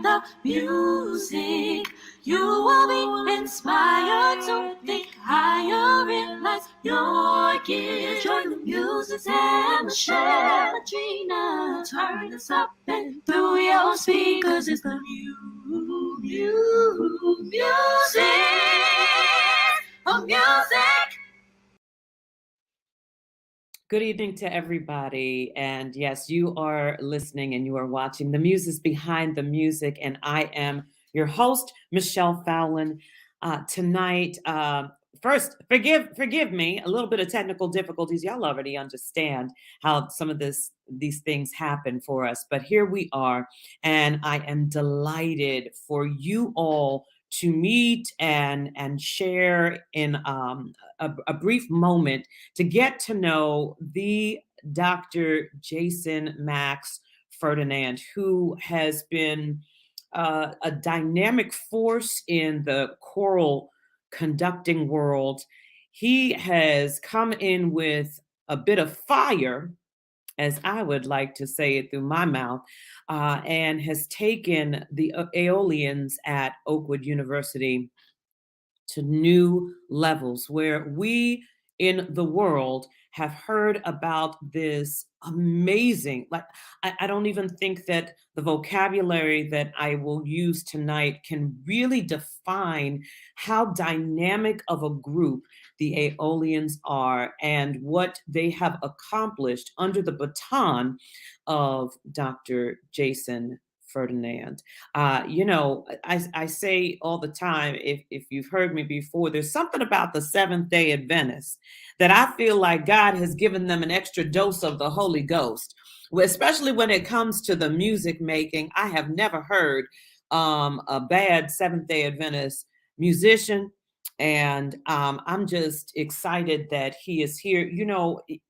the music. You will be inspired to think higher, realize your gifts. Join the music and Michelle and Gina. Turn this up and through your speakers. It's the music of music. Good evening to everybody. And yes, you are listening and you are watching The Muses Behind the Music. And I am your host, Michelle Fallon. Tonight, first, forgive me, a little bit of technical difficulties. Y'all already understand how some of these things happen for us. But here we are. And I am delighted for you all to meet and share in a brief moment to get to know the Dr. Jason Max Ferdinand, who has been a dynamic force in the choral conducting world. He has come in with a bit of fire, as I would like to say it through my mouth, and has taken the Aeolians at Oakwood University to new levels where we in the world have heard about this amazing, like, I don't even think that the vocabulary that I will use tonight can really define how dynamic of a group the Aeolians are and what they have accomplished under the baton of Dr. Jason Ferdinand. I say all the time, if you've heard me before, there's something about the Seventh-day Adventists that I feel like God has given them an extra dose of the Holy Ghost, especially when it comes to the music making. I have never heard a bad Seventh-day Adventist musician. And I'm just excited that he is here.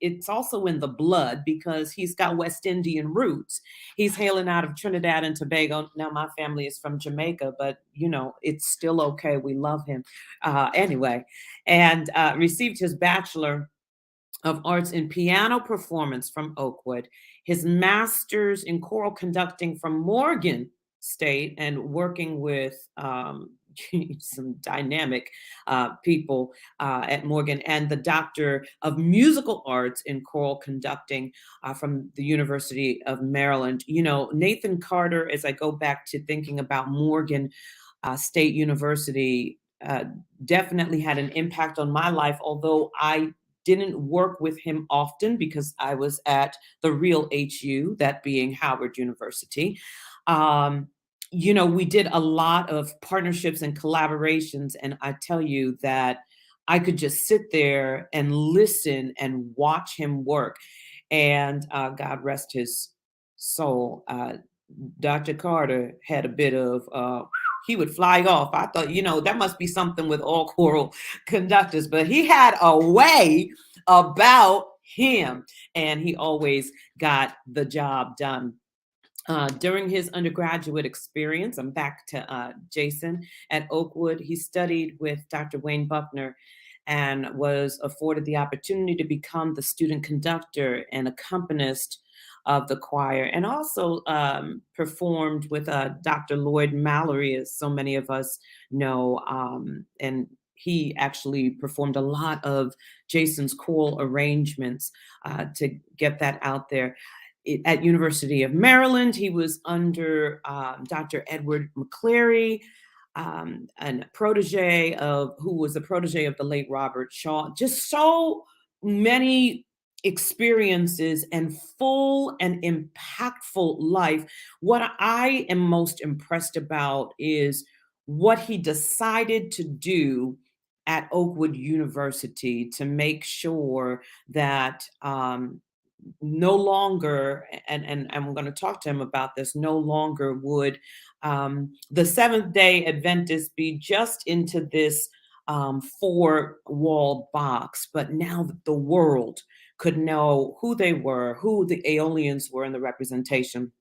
It's also in the blood because he's got West Indian roots. He's hailing out of Trinidad and Tobago. Now, my family is from Jamaica, but, it's still okay. We love him anyway. And received his Bachelor of Arts in Piano Performance from Oakwood, his master's in choral conducting from Morgan State, and working with some dynamic people at Morgan, and the Doctor of Musical Arts in Choral Conducting from the University of Maryland. Nathan Carter, as I go back to thinking about Morgan State University, definitely had an impact on my life, although I didn't work with him often because I was at the real HU, that being Howard University. We did a lot of partnerships and collaborations, and I tell you that I could just sit there and listen and watch him work. And God rest his soul, Dr. Carter had a bit of, he would fly off. I thought, that must be something with all choral conductors, but he had a way about him, and he always got the job done. During his undergraduate experience, I'm back to Jason at Oakwood. He studied with Dr. Wayne Buckner and was afforded the opportunity to become the student conductor and accompanist of the choir, and also performed with Dr. Lloyd Mallory, as so many of us know. And he actually performed a lot of Jason's choral arrangements to get that out there. At University of Maryland, he was under Dr. Edward McCleary, and who was a protege of the late Robert Shaw. Just so many experiences and full and impactful life. What I am most impressed about is what he decided to do at Oakwood University to make sure that no longer, and I'm going to talk to him about this, no longer would the Seventh-day Adventists be just into this four-wall box, but now the world could know who they were, who the Aeolians were in the representation.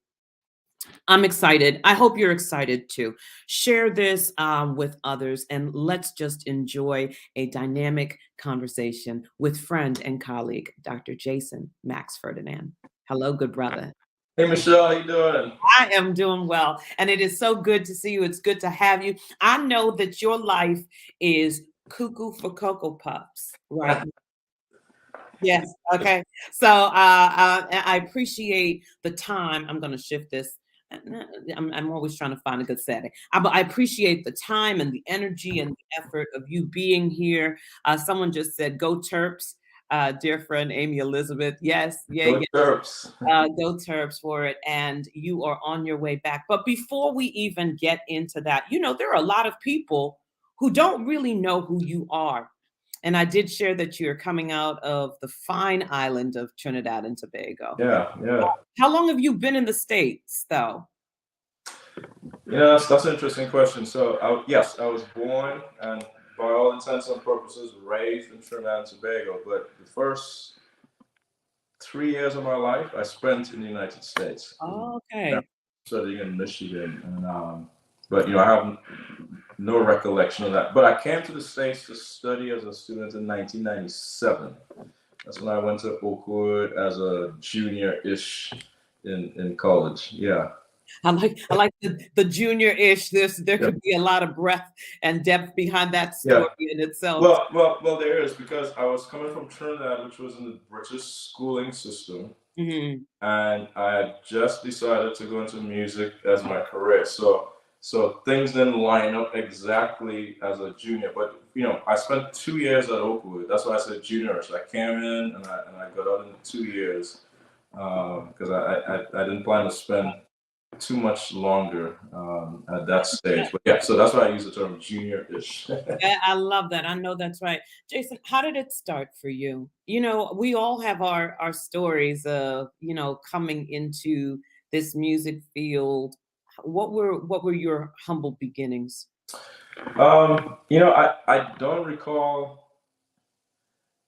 I'm excited. I hope you're excited too. Share this with others, and let's just enjoy a dynamic conversation with friend and colleague, Dr. Jason Max Ferdinand. Hello, good brother. Hey Michelle, how you doing? I am doing well, and it is so good to see you. It's good to have you. I know that your life is cuckoo for Cocoa Puffs, right? Yes. Okay. So I appreciate the time. I'm going to shift this. I'm always trying to find a good setting. I appreciate the time and the energy and the effort of you being here. Someone just said, "Go Terps," dear friend Amy Elizabeth. Yes. Yeah. Go Yeah. Terps. Go Terps for it. And you are on your way back. But before we even get into that, there are a lot of people who don't really know who you are. And I did share that you're coming out of the fine island of Trinidad and Tobago. Yeah, yeah. How long have you been in the States, though? That's an interesting question. So, yes, I was born and by all intents and purposes raised in Trinidad and Tobago, but the first 3 years of my life I spent in the United States. Oh, Yeah, okay. studying in Michigan, and but I have no recollection of that. But I came to the States to study as a student in 1997. That's when I went to Oakwood as a junior-ish in college. Yeah. I like the junior-ish. There Yeah. could be a lot of breadth and depth behind that Yeah. story in itself. Well, there is because I was coming from Trinidad, which was in the British schooling system, Mm-hmm. and I had just decided to go into music as my career. So things didn't line up exactly as a junior, but I spent 2 years at Oakwood. That's why I said junior. So I came in and I got out in 2 years because I didn't plan to spend too much longer at that stage. But yeah, so that's why I use the term junior-ish. Yeah, I love that. I know that's right. Jason, how did it start for you? We all have our stories of, coming into this music field. What were your humble beginnings? I don't recall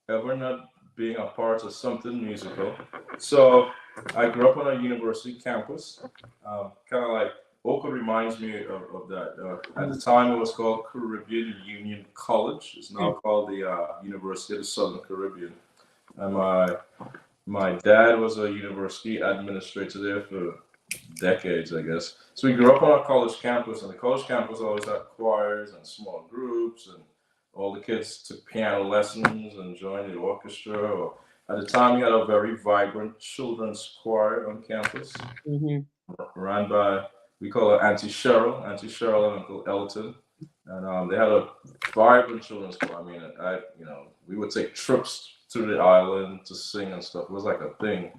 ever not being a part of something musical. So I grew up on a university campus, kind of like Oakwood reminds me of that. At the time, it was called Caribbean Union College. It's now called the University of the Southern Caribbean. And my dad was a university administrator there for decades, I guess. So we grew up on a college campus, and the college campus always had choirs and small groups, and all the kids took piano lessons and joined the orchestra. Or at the time, we had a very vibrant children's choir on campus, Mm-hmm. run by, we call her Auntie Cheryl and Uncle Elton. And they had a vibrant children's choir. I mean, we would take trips to the island to sing and stuff. It was like a thing.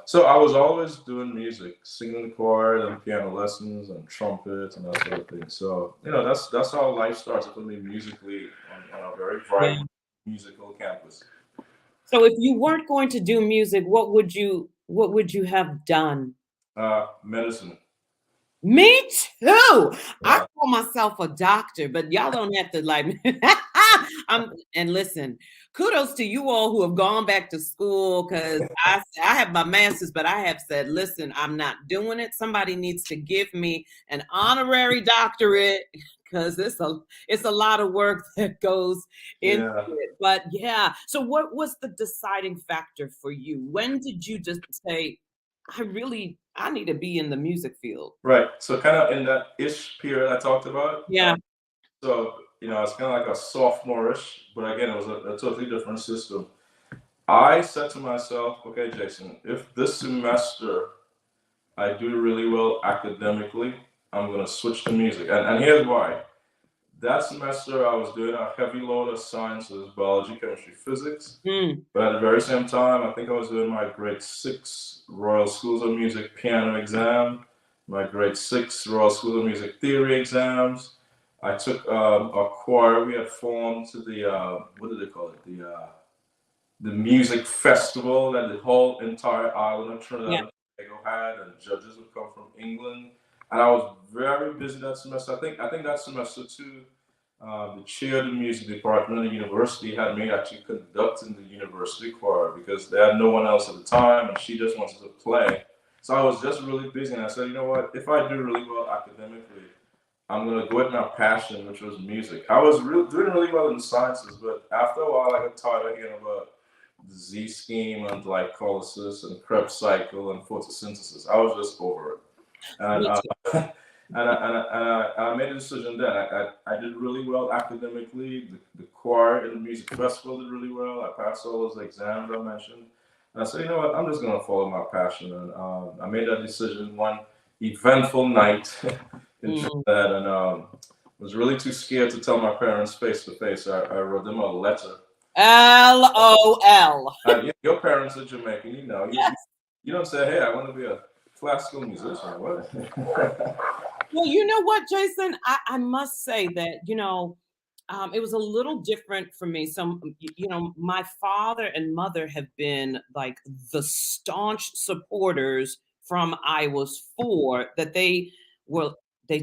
So I was always doing music, singing in the choir, and piano lessons, and trumpet, and that sort of thing. So that's how life started for me musically on a very vibrant musical campus. So if you weren't going to do music, what would you have done? Medicine. Me too. I Yeah. call myself a doctor, but y'all don't have to like. And listen, kudos to you all who have gone back to school because I have my master's, but I have said, listen, I'm not doing it. Somebody needs to give me an honorary doctorate because it's a lot of work that goes into Yeah. it. But yeah, so what was the deciding factor for you? When did you just say, I need to be in the music field? Right. So kind of in that ish period I talked about. Yeah. So it's kind of like a sophomore-ish, but again, it was a totally different system. I said to myself, okay, Jason, if this semester I do really well academically, I'm going to switch to music. And here's why. That semester, I was doing a heavy load of sciences, biology, chemistry, physics. Mm. But at the very same time, I think I was doing my grade 6 Royal Schools of Music piano exam, my grade 6 Royal School of Music theory exams. I took a choir we had formed to the, what do they call it? The music festival that the whole entire island of Trinidad and Tobago had, and judges would come from England. And I was very busy that semester. I think that semester too, the chair of the music department of the university had me actually conducting the university choir because they had no one else at the time, and she just wanted to play. So I was just really busy, and I said, you know what? If I do really well academically, I'm gonna go with my passion, which was music. I was doing really well in sciences, but after a while, I got tired of hearing about Z scheme and glycolysis and Krebs cycle and photosynthesis. I was just over it. And I made a decision then. I did really well academically. The choir in the music festival did really well. I passed all those exams I mentioned. And I said, you know what, I'm just going to follow my passion. And I made that decision one eventful night in Trinidad, and was really too scared to tell my parents face to face. I wrote them a letter. LOL. Your parents are Jamaican, you know. Yes. You don't say, hey, I want to be a classical musician. What? Well, you know what, Jason? I must say that, it was a little different for me. My father and mother have been like the staunch supporters from I was 4, that they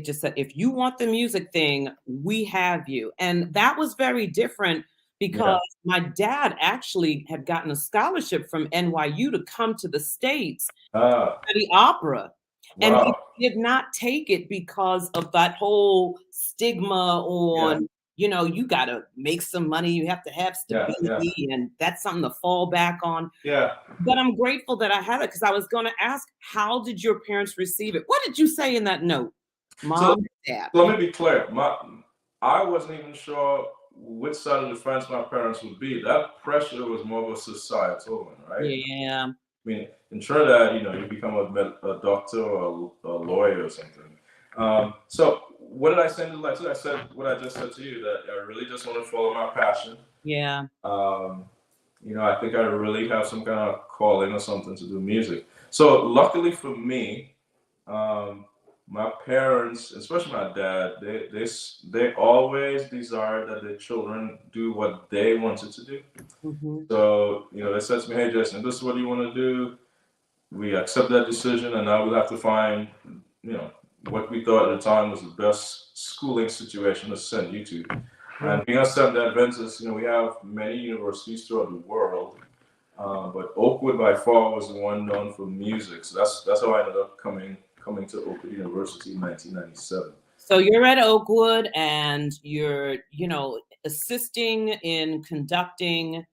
just said, if you want the music thing, we have you. And that was very different because my dad actually had gotten a scholarship from NYU to come to the States to study opera. Wow. And he did not take it because of that whole stigma on, you got to make some money. You have to have stability, and that's something to fall back on. Yeah. But I'm grateful that I had it, because I was going to ask, how did your parents receive it? What did you say in that note? Mom, Dad. So let me be clear. I wasn't even sure which side of the fence my parents would be. That pressure was more of a societal one, right? Yeah. I mean, in Trinidad, you become a doctor or a lawyer or something. So what did I say in the letter? I said what I just said to you, that I really just want to follow my passion. Yeah. I think I really have some kind of calling or something to do music. So luckily for me, my parents, especially my dad, they always desired that their children do what they wanted to do. Mm-hmm. So, they said to me, hey, Jason, this is what you want to do. We accept that decision, and now we'll have to find, what we thought at the time was the best schooling situation to send you to. Mm-hmm. And being a Seventh-day Adventist, we have many universities throughout the world, but Oakwood by far was the one known for music. So that's how I ended up coming to Oakwood University in 1997. So you're at Oakwood, and you're, assisting in conducting.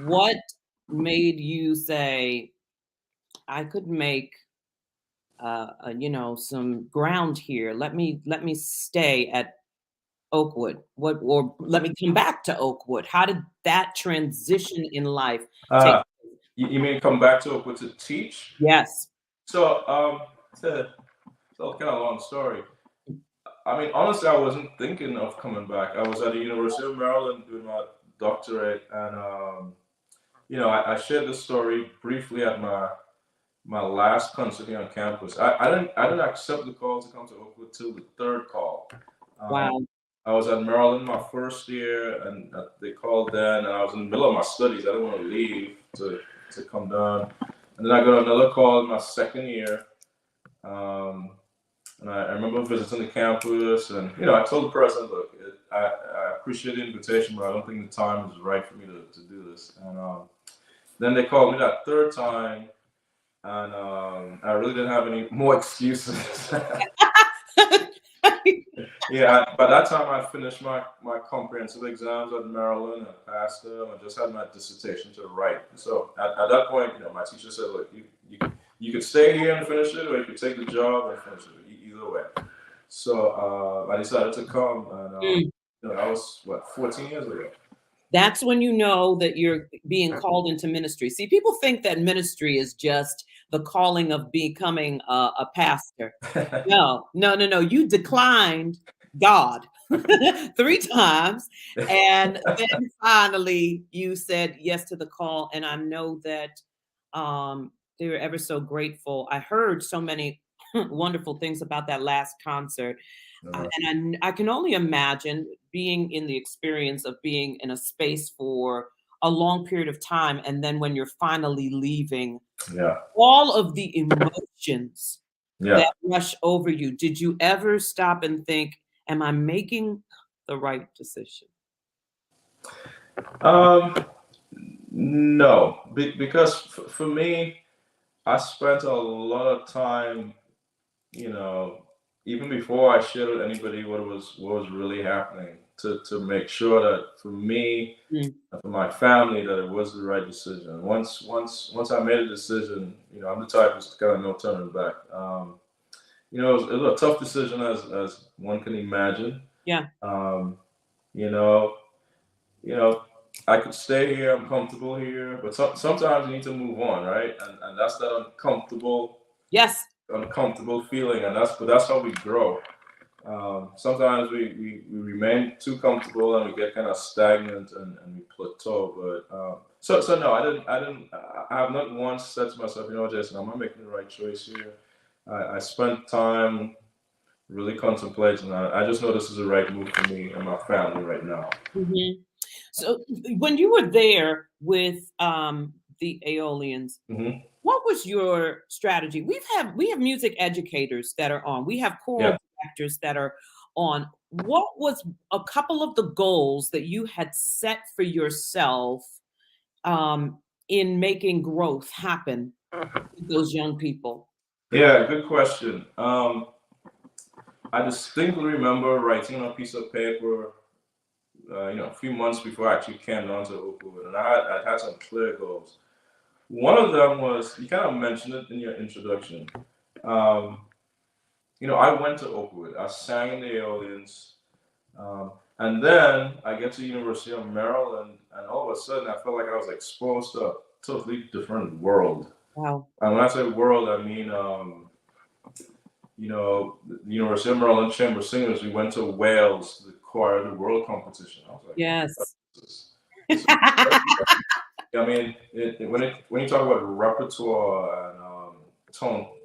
What made you say, I could make, some ground here? Let me stay at Oakwood. Or let me come back to Oakwood. How did that transition in life take place? You mean come back to Oakwood to teach? Yes. So, it's kind of a long story. I mean, honestly, I wasn't thinking of coming back. I was at the University of Maryland doing my doctorate, and I shared this story briefly at my last concert here on campus. I didn't accept the call to come to Oakwood till the third call. Wow. I was at Maryland my first year, and they called then, and I was in the middle of my studies. I didn't want to leave to come down. And then I got another call in my second year. And I remember visiting the campus, and I told the person, look, I appreciate the invitation, but I don't think the time is right for me to do this. And then they called me that third time, and I really didn't have any more excuses. Yeah, by that time I finished my comprehensive exams at Maryland and passed them. I just had my dissertation to write. So at that point, my teacher said, look, you could stay here and finish it, or you could take the job and finish it. Either way. So I decided to come, and that was 14 years ago. That's when you know that you're being called into ministry. See, people think that ministry is just the calling of becoming a pastor. No. You declined God 3 times, and then finally you said yes to the call. And I know that they were ever so grateful. I heard so many wonderful things about that last concert. And I can only imagine being in the experience of being in a space for a long period of time, and then when you're finally leaving, all of the emotions that rush over you. Did you ever stop and think, am I making the right decision? No, because for me, I spent a lot of time, even before I shared with anybody what was really happening. to make sure that for me and for my family that it was the right decision. Once I made a decision, I'm the type who's kind of no turning back. It was a tough decision as one can imagine. Yeah. You know, I could stay here. I'm comfortable here, but sometimes you need to move on, right? And that's that uncomfortable. Yes. Uncomfortable feeling, and that's how we grow. Sometimes we remain too comfortable and we get kind of stagnant and we plateau. But so no, I have not once said to myself, Jason, am I making the right choice here? I spent time really contemplating. I just know this is the right move for me and my family right now. Mm-hmm. So when you were there with the Aeolians, what was your strategy? We have music educators that are on. We have choral directors that are on. What was a couple of the goals that you had set for yourself in making growth happen with those young people? Yeah, good question. I distinctly remember writing on a piece of paper, a few months before I actually came down to Oakwood, and I had some clear goals. One of them was, you kind of mentioned it in your introduction. I went to Oakwood. I sang in the Auditions, and then I get to the University of Maryland, and all of a sudden I felt like I was exposed to a totally different world. Wow! And when I say world, I mean, the University of Maryland Chamber of Singers. We went to Wales, the choir, the world competition. I was like, yes. I mean, when you talk about repertoire and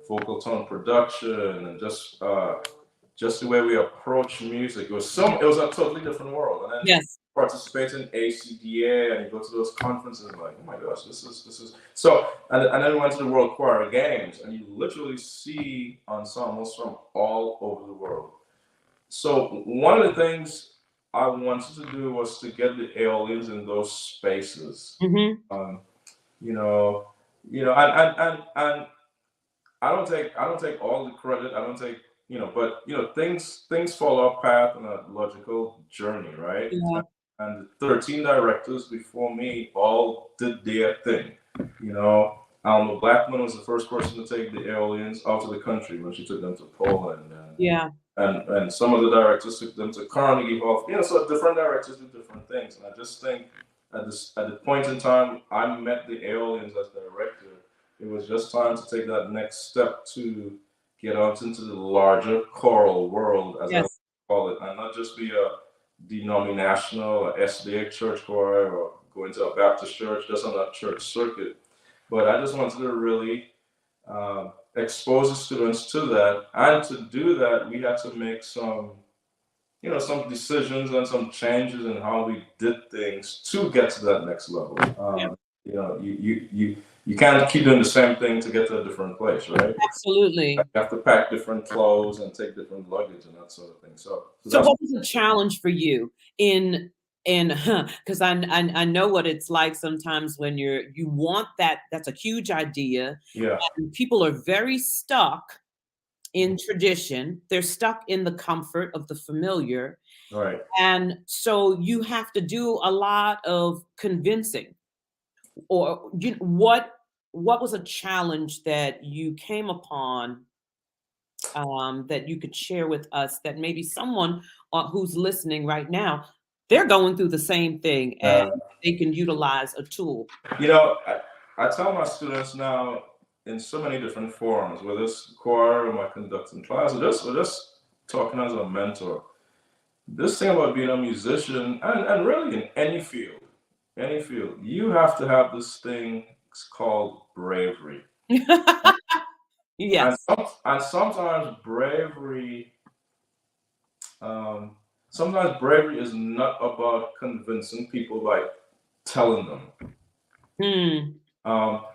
vocal tone production, and just the way we approach music, it was a totally different world. And then participate in ACDA, and you go to those conferences, and like, oh my gosh, this is so. And then we went to the World Choir Games, and you literally see ensembles from all over the world. So one of the things I wanted to do was to get the Aeolians in those spaces. And I don't take all the credit. I don't take, but things follow a path and a logical journey, right? Yeah. And the 13 directors before me all did their thing. Alma Blackman was the first person to take the Aeolians out of the country when she took them to Poland. And some of the directors took them to Carnegie Hall. So different directors do different things. And I just think at the point in time I met the Aeolians as director, it was just time to take that next step to get out into the larger choral world, as I call it, and not just be a denominational or SDA church choir or go into a Baptist church just on that church circuit. But I just wanted to really expose the students to that, and to do that, we had to make some decisions and some changes in how we did things to get to that next level. You can't keep doing the same thing to get to a different place, right? Absolutely. You have to pack different clothes and take different luggage and that sort of thing. So what was the challenge for you because I know what it's like sometimes when you want that's a huge idea. Yeah. And people are very stuck in tradition. They're stuck in the comfort of the familiar. Right. And so you have to do a lot of convincing. Or what was a challenge that you came upon that you could share with us, that maybe someone who's listening right now, they're going through the same thing and they can utilize a tool? I tell my students now in so many different forums, whether it's choir or my conducting class, or just talking as a mentor. This thing about being a musician, and really in any field, you have to have this thing called bravery. Yes. And sometimes bravery is not about convincing people by telling them.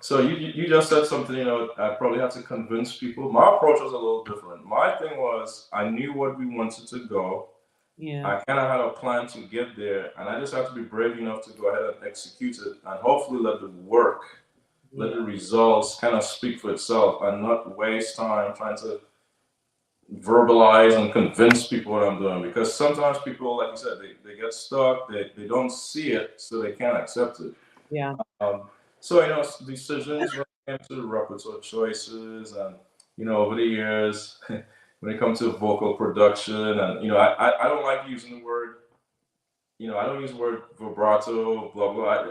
So you just said something, I probably had to convince people. My approach was a little different. My thing was, I knew what we wanted to go. Yeah. I kind of had a plan to get there, and I just have to be brave enough to go ahead and execute it, and hopefully let the work, let the results kind of speak for itself, and not waste time trying to verbalize and convince people what I'm doing, because sometimes people, like you said, they get stuck, they don't see it, so they can't accept it. Yeah. So, decisions when it comes to repertoire choices, and, over the years, when it comes to vocal production, and, I don't like using the word, I don't use the word vibrato, blah, blah.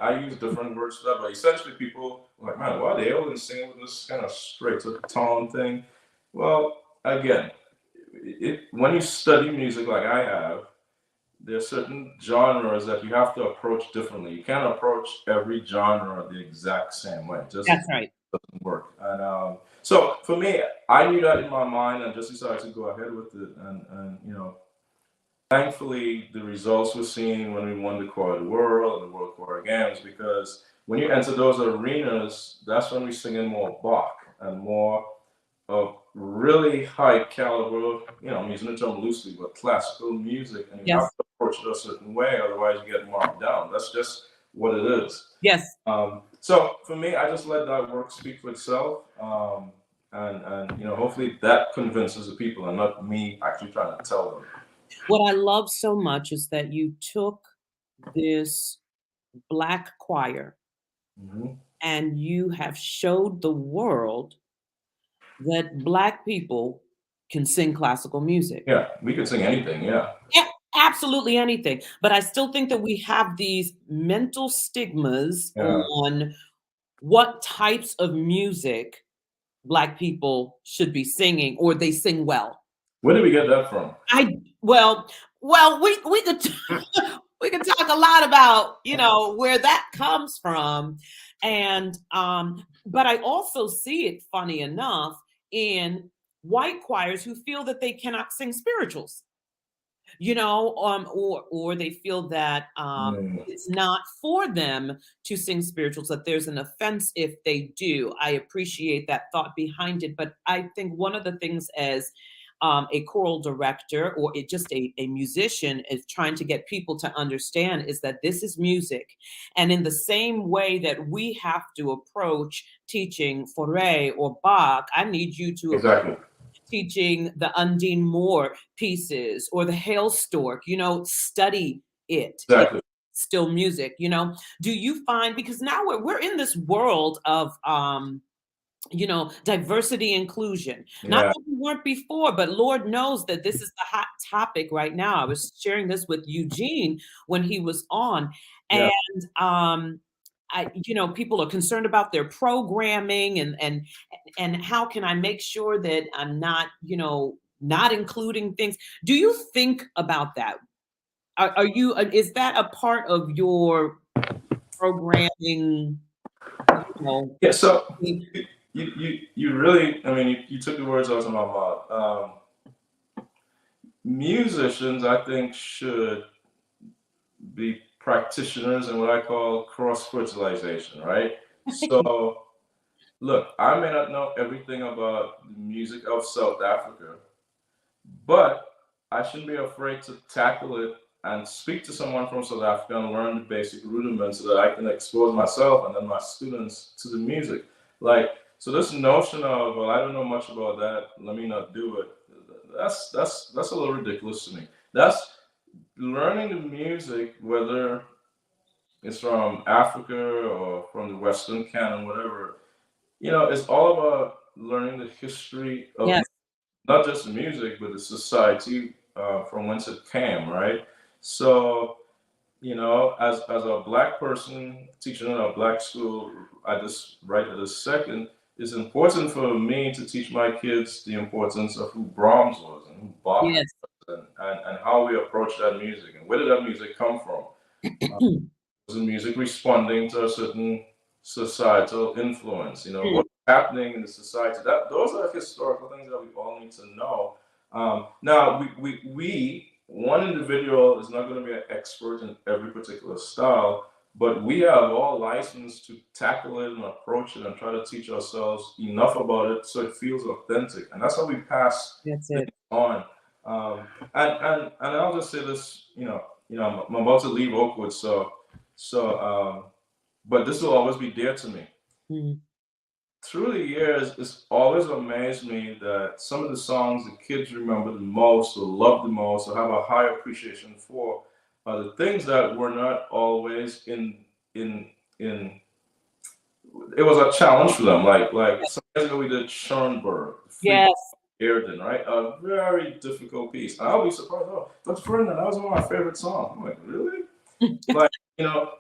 I use different words for that, but essentially people are like, man, why are they all singing with this kind of straight to the tone thing? Well, again, when you study music like I have, there are certain genres that you have to approach differently. You can't approach every genre the exact same way. It just That's right. doesn't work. And so for me, I knew that in my mind and just decided to go ahead with it. And thankfully, the results were seen when we won the Choir of the World and the World Choir Games, because when you enter those arenas, that's when we sing in more Bach and more of really high caliber, I'm using the term loosely, but classical music, and you Yes. have to approach it a certain way, otherwise you get marked down. That's just what it is. Yes. So for me, I just let that work speak for itself, and hopefully that convinces the people, and not me actually trying to tell them. What I love so much is that you took this Black choir and you have showed the world that Black people can sing classical music. Yeah, we can sing anything. Yeah. Absolutely anything. But I still think that we have these mental stigmas on what types of music Black people should be singing, or they sing well. Where did we get that from? Well, we could we could talk a lot about, where that comes from. And but I also see it, funny enough, in white choirs who feel that they cannot sing spirituals. Or they feel that it's not for them to sing spirituals, that there's an offense if they do. I appreciate that thought behind it, but I think one of the things as a choral director, or just a musician, is trying to get people to understand is that this is music. And in the same way that we have to approach teaching Fauré or Bach, I need you to approach teaching the Undine Moore pieces or the Hailstork, study it. Exactly. It's still music, Do you find, because now we're in this world of diversity, inclusion. Not that we weren't before, but Lord knows that this is the hot topic right now. I was sharing this with Eugene when he was on, and people are concerned about their programming and how can I make sure that I'm not, not including things. Do you think about that? Is that a part of your programming? Yeah. So you really, you took the words out of my mouth. Musicians, I think, should be practitioners in what I call cross-fertilization, right? So, look, I may not know everything about the music of South Africa, but I shouldn't be afraid to tackle it and speak to someone from South Africa and learn the basic rudiments so that I can expose myself and then my students to the music. So this notion of, well, I don't know much about that, let me not do it, that's a little ridiculous to me. That's learning the music, whether it's from Africa or from the Western canon, whatever, it's all about learning the history of not just the music, but the society from whence it came, right? So, as a Black person teaching in a Black school, right at this second, it's important for me to teach my kids the importance of who Brahms was and who Bach was, and how we approach that music and where did that music come from. Was the music responding to a certain societal influence? What's happening in the society? Those are historical things that we all need to know. Now, we one individual is not going to be an expert in every particular style, but we have all license to tackle it and approach it and try to teach ourselves enough about it so it feels authentic, and that's how we pass it on. And I'll just say this, I'm about to leave Oakwood, so but this will always be dear to me. through the years, it's always amazed me that some of the songs the kids remember the most, or love the most, or have a high appreciation for, are the things that were not always in. It was a challenge for them. Like some years ago, we did Schoenberg, Free Yes. Airden, right? A very difficult piece. And I'll be surprised. Oh, Dr. Ferdinand, that was one of my favorite songs. I'm like, really? Like,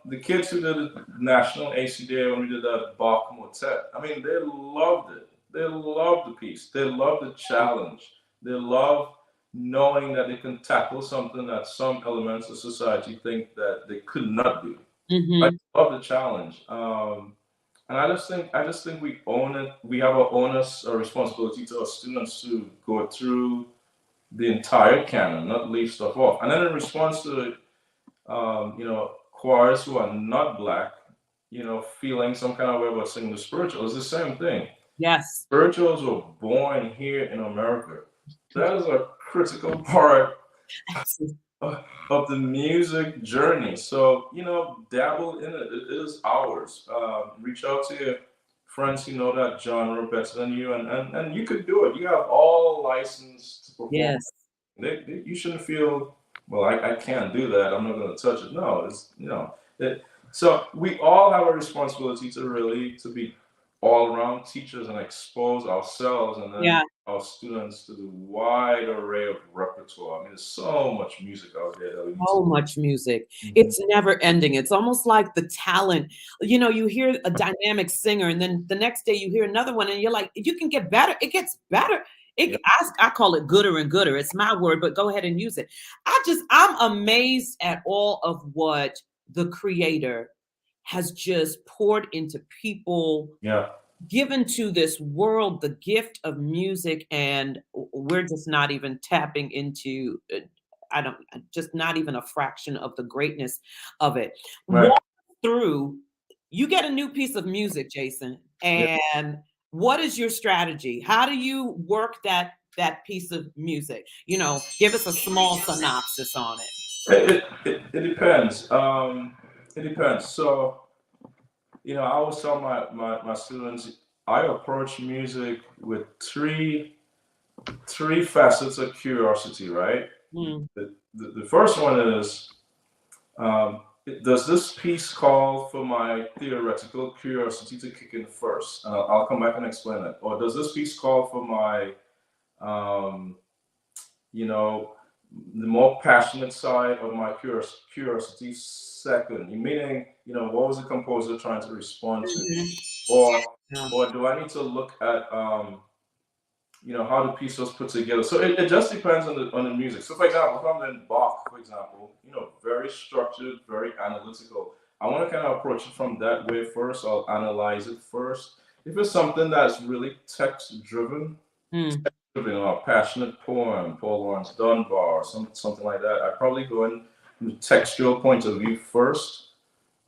the kids who did the National ACDA when we did that Bach motet, I mean, they loved it. They loved the piece. They loved the challenge. They love knowing that they can tackle something that some elements of society think that they could not do. I love the challenge. And I just think we own it. We have our onus, our responsibility to our students to go through the entire canon, not leave stuff off. And then in response to choirs who are not black, feeling some kind of way about singing the spiritual, it's the same thing. Yes. Spirituals were born here in America. That is a critical part of the music journey. So, dabble in it. It is ours. Reach out to your friends who know that genre better than you, and you could do it. You have all license to perform. Yes. You shouldn't feel, well, I can't do that. I'm not going to touch it. No, so we all have a responsibility to be all around teachers and expose ourselves and then our students to the wide array of repertoire. I mean, there's so much music out there. So much music. It's never ending. It's almost like the talent. You hear a dynamic singer and then the next day you hear another one and you're like, you can get better. It gets better. I call it gooder and gooder. It's my word, but go ahead and use it. I'm amazed at all of what the Creator has just poured into people, given to this world the gift of music, and we're just not even tapping into, just not even a fraction of the greatness of it. Right. Walk through, you get a new piece of music, Jason, and what is your strategy? How do you work that piece of music? Give us a small synopsis on it. It depends. It depends. So, I always tell my students, I approach music with three facets of curiosity, right? The first one is, does this piece call for my theoretical curiosity to kick in first? And I'll come back and explain it. Or does this piece call for my, the more passionate side of my curiosity second? Meaning, what was the composer trying to respond to? Or do I need to look at, how the piece was put together? So it just depends on the music. So for example, if I'm in Bach, for example, very structured, very analytical. I want to kind of approach it from that way first. I'll analyze it first. If it's something that's really text-driven, a passionate poem, Paul Laurence Dunbar, or something like that, I'd probably go in from the textual point of view first.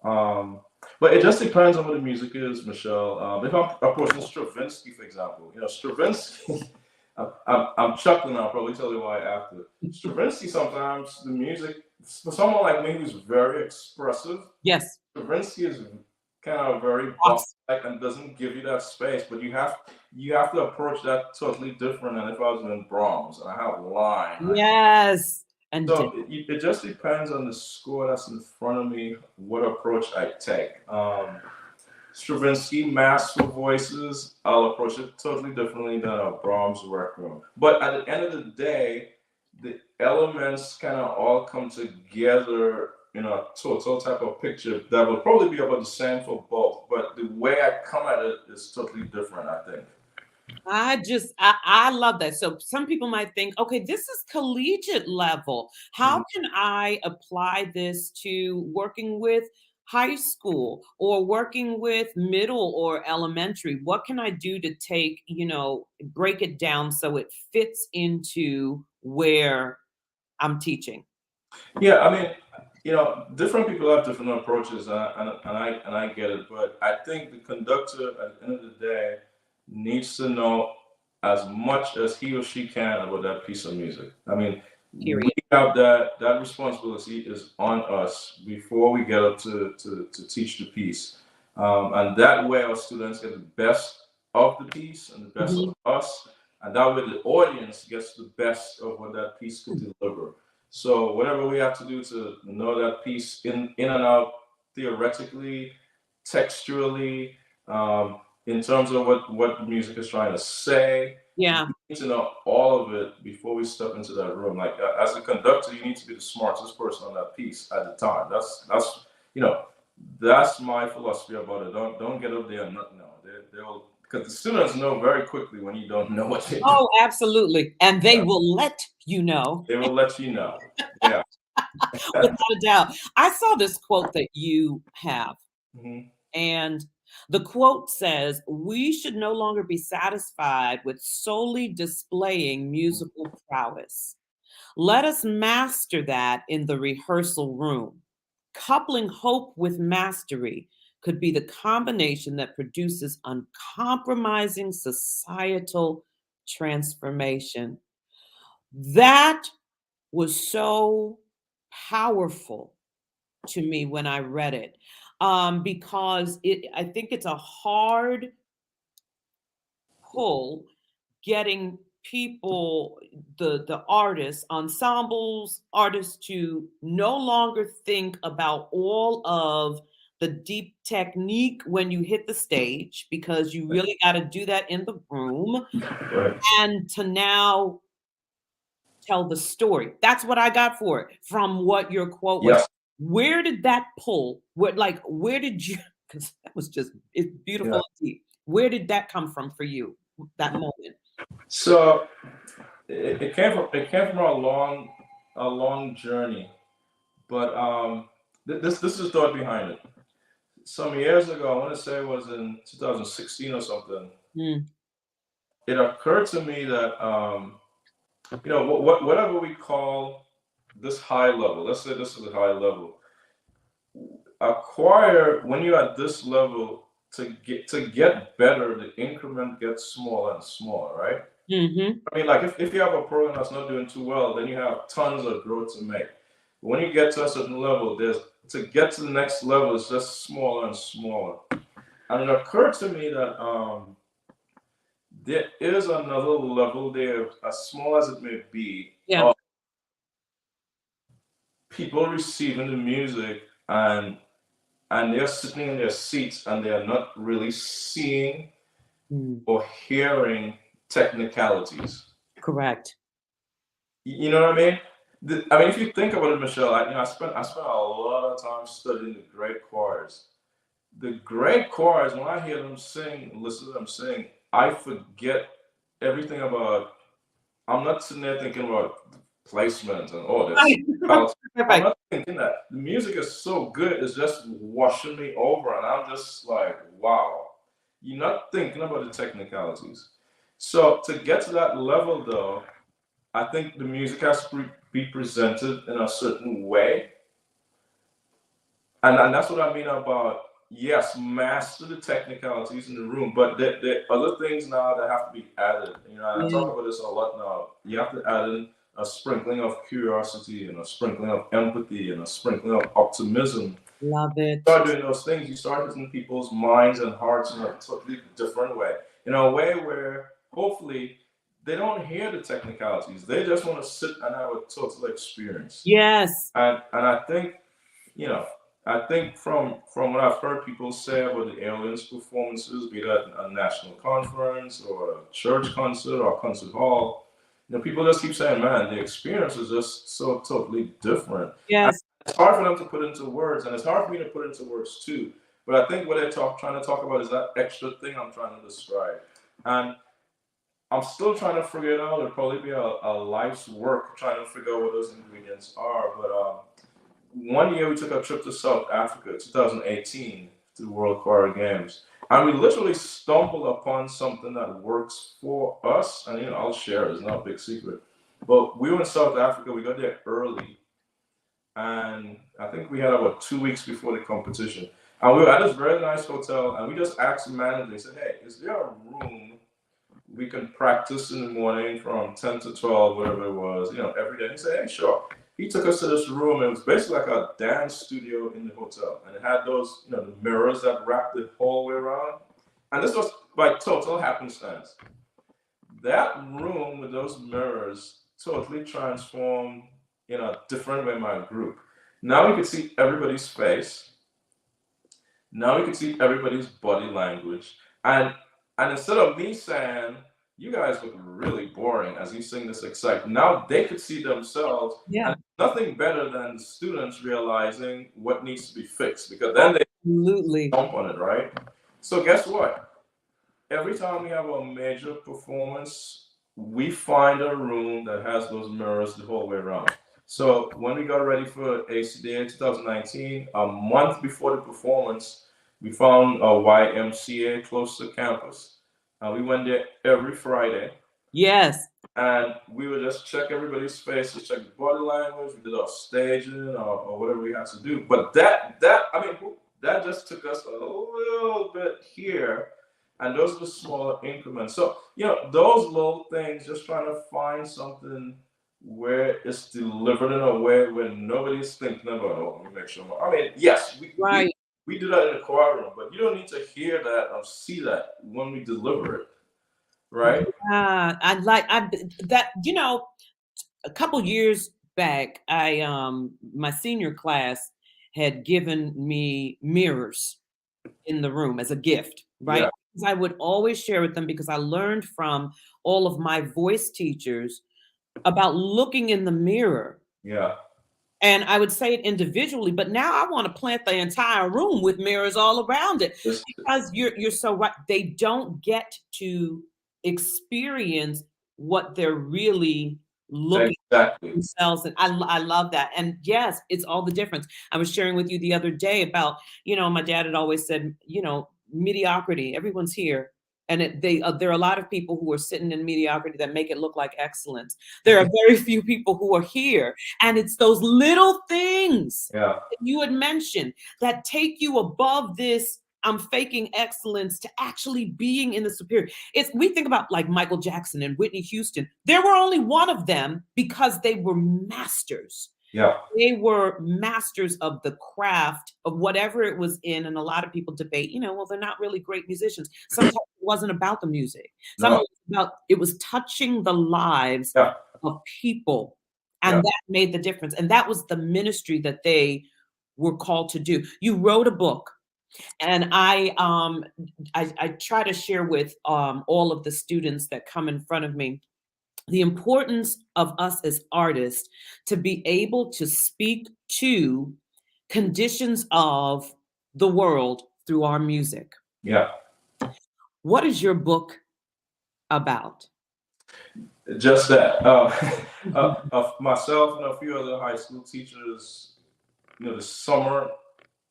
But it just depends on what the music is, Michelle. If I'm approaching Stravinsky, for example, Stravinsky, I'm chuckling. I'll probably tell you why after. Stravinsky, sometimes the music, for someone like me who's very expressive, Stravinsky is kind of very boss-like and doesn't give you that space. But you have to approach that totally different than if I was in Brahms and I have line. Yes. And so it just depends on the score that's in front of me, what approach I take. Stravinsky, masterful voices, I'll approach it totally differently than a Brahms requiem. But at the end of the day, the elements kind of all come together in a total type of picture that will probably be about the same for both. But the way I come at it is totally different, I think. I love that. So some people might think, okay, this is collegiate level. How can I apply this to working with high school or working with middle or elementary? What can I do to take, break it down so it fits into where I'm teaching? Yeah, I mean, different people have different approaches, and I get it. But I think the conductor, at the end of the day, needs to know as much as he or she can about that piece of music. I mean, we have that responsibility is on us before we get up to teach the piece. And that way our students get the best of the piece and the best of us, and that way the audience gets the best of what that piece could deliver. So whatever we have to do to know that piece in and out, theoretically, textually, in terms of what the music is trying to say. Yeah. You need to know all of it before we step into that room. Like as a conductor, you need to be the smartest person on that piece at the time. That's you know, that's my philosophy about it. Don't get up there and not know. They'll because the students know very quickly when you don't know what they do. Oh, absolutely. And they will let you know. They will let you know. Yeah. Without a doubt. I saw this quote that you have, and the quote says, "We should no longer be satisfied with solely displaying musical prowess. Let us master that in the rehearsal room. Coupling hope with mastery could be the combination that produces uncompromising societal transformation." That was so powerful to me when I read it, because I think it's a hard pull getting people, the artists, ensembles, artists to no longer think about all of the deep technique when you hit the stage, because you really got to do that in the room, Right. and to now tell the story. That's what I got for it from what your quote was. Yes. Where did that pull? Where did you? Because that was just, it's beautiful and deep. Where did that come from for you? That moment. So it came from a long journey, but this is the thought behind it. Some years ago, I want to say it was in 2016 or something. It occurred to me that whatever we call this high level, let's say this is a high level. A choir, when you're at this level, to get better, the increment gets smaller and smaller, right? I mean, like if you have a program that's not doing too well, then you have tons of growth to make. When you get to a certain level, to get to the next level, it's just smaller and smaller. And it occurred to me that there is another level there, as small as it may be, of people receiving the music and they're sitting in their seats and they're not really seeing or hearing technicalities. Correct. You know what I mean? If you think about it, Michelle, I spent a lot of time studying the great choirs. The great choirs, when I hear them sing, listen to them sing, I forget everything about. I'm not sitting there thinking about placement and all this. I'm not thinking that. The music is so good, it's just washing me over, and I'm just like, wow. You're not thinking about the technicalities. So to get to that level, though, I think the music has to be presented in a certain way. And that's what I mean about, yes, master the technicalities in the room, but there are other things now that have to be added. I talk about this a lot now. You have to add in a sprinkling of curiosity and a sprinkling of empathy and a sprinkling of optimism. Love it. You start doing those things, you start hitting people's minds and hearts in a totally different way. In a way where hopefully they don't hear the technicalities. They just want to sit and have a total experience. Yes. And I think, I think from what I've heard people say about the Aliens performances, be that a national conference or a church concert or a concert hall, people just keep saying, man, the experience is just so totally different. Yes. And it's hard for them to put into words, and it's hard for me to put into words too. But I think what they're trying to talk about is that extra thing I'm trying to describe. And I'm still trying to figure it out. It'll probably be a life's work trying to figure out what those ingredients are. But one year we took a trip to South Africa, 2018, to the World Choir Games. And we literally stumbled upon something that works for us. And, I'll share it. It's not a big secret. But we were in South Africa. We got there early. And I think we had about 2 weeks before the competition. And we were at this very nice hotel. And we just asked the manager, they said, hey, is there a room we can practice in the morning from 10 to 12, whatever it was, every day? He said, hey, sure. He took us to this room. It was basically like a dance studio in the hotel. And it had those, the mirrors that wrapped the whole way around. and this was by total happenstance. That room with those mirrors totally transformed in a different way my group. Now we could see everybody's face. Now we could see everybody's body language. And instead of me saying, you guys look really boring as you sing this exciting, now they could see themselves. Yeah. And nothing better than the students realizing what needs to be fixed, because then they Absolutely. jump on it, right? So guess what? Every time we have a major performance, we find a room that has those mirrors the whole way around. So when we got ready for ACDA 2019, a month before the performance, we found a YMCA close to campus. We went there every Friday. Yes. And we would just check everybody's faces, check the body language. We did our staging or whatever we had to do. But that just took us a little bit here. And those are the smaller increments. So, those little things, just trying to find something where it's delivered in a way where nobody's thinking about, oh, let me make sure. I mean, yes, we do that in the choir room, but you don't need to hear that or see that when we deliver it, right? Yeah, a couple years back, my senior class had given me mirrors in the room as a gift, right? Yeah. I would always share with them because I learned from all of my voice teachers about looking in the mirror. Yeah. And I would say it individually, but now I want to plant the entire room with mirrors all around it, because you're so right. They don't get to experience what they're really looking at themselves. And I love that. And yes, it's all the difference. I was sharing with you the other day about, my dad had always said, mediocrity, everyone's here. And there are a lot of people who are sitting in mediocrity that make it look like excellence. There are very few people who are here. And it's those little things that you had mentioned that take you above this, I'm faking excellence, to actually being in the superior. We think about like Michael Jackson and Whitney Houston. There were only one of them because they were masters. Yeah. They were masters of the craft of whatever it was in. And a lot of people debate, well, they're not really great musicians. Sometimes it wasn't about the music. Sometimes it was touching the lives of people. And that made the difference. And that was the ministry that they were called to do. You wrote a book. And I try to share with all of the students that come in front of me the importance of us as artists to be able to speak to conditions of the world through our music. Yeah. What is your book about? Just that. Myself and a few other high school teachers, the summer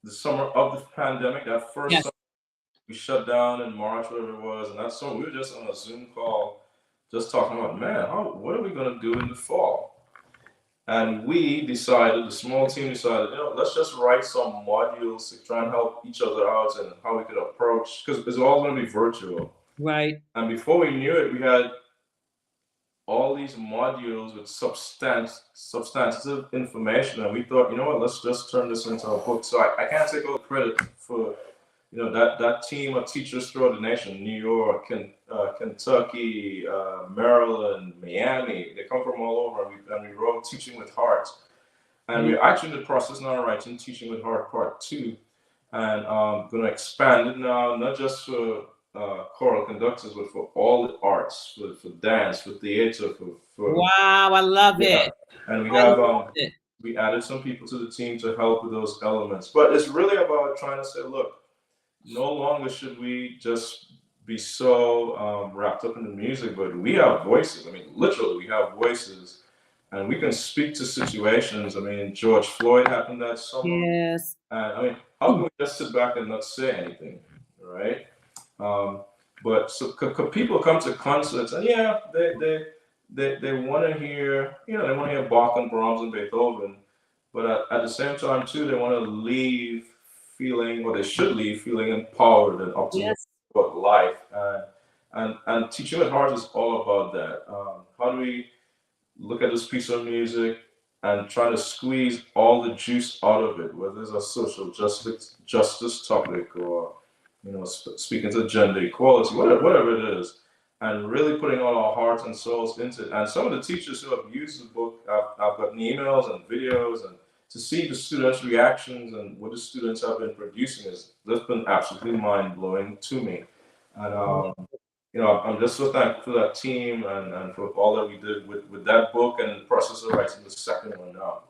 of the pandemic, that first summer, we shut down in March, whatever it was, and that summer we were just on a Zoom call, just talking about, what are we going to do in the fall? And the small team decided, let's just write some modules to try and help each other out and how we could approach, because it's all going to be virtual. Right. And before we knew it, we had all these modules with substantive information, and we thought, let's just turn this into a book. So I can't take all the credit for that team of teachers throughout the nation: New York, Kentucky, Maryland, Miami. They come from all over, and we wrote Teaching with Heart. And we're actually in the process now of writing Teaching with Heart Part 2, and going to expand it now, not just for choral conductors, but for all the arts, for dance, for theater, for wow, I love it. And we have we added some people to the team to help with those elements. But it's really about trying to say, look, no longer should we just be so wrapped up in the music, but we have voices. I mean, literally, we have voices, and we can speak to situations. I mean, George Floyd happened that summer. Yes. And how can we just sit back and not say anything, right? But so could people come to concerts, and they want to hear, they want to hear Bach and Brahms and Beethoven, but at the same time too, they want to leave feeling, or they should leave feeling empowered and optimistic about life. And Teaching with Heart is all about that. How do we look at this piece of music and try to squeeze all the juice out of it, whether it's a social justice topic or speaking to gender equality, whatever it is, and really putting all our hearts and souls into it. And some of the teachers who have used the book, I've gotten emails and videos, and to see the students' reactions and what the students have been producing is that's been absolutely mind blowing to me. And I'm just so thankful for that team and for all that we did with that book and the process of writing the second one now.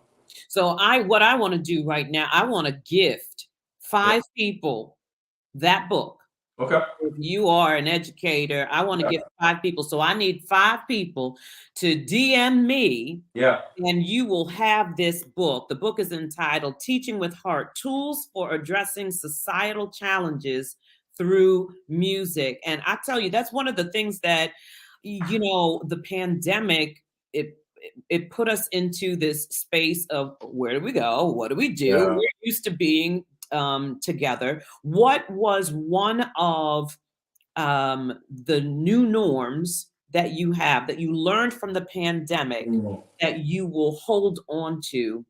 So what I want to do right now, I want to gift 5 people that book. Okay. If you are an educator, I want to give 5 people. So I need 5 people to DM me. Yeah. And you will have this book. The book is entitled Teaching with Heart: Tools for Addressing Societal Challenges Through Music. And I tell you, that's one of the things that, the pandemic, it put us into this space of where do we go? What do we do? Yeah. We're used to being together. What was one of the new norms that you have, that you learned from the pandemic, that you will hold on to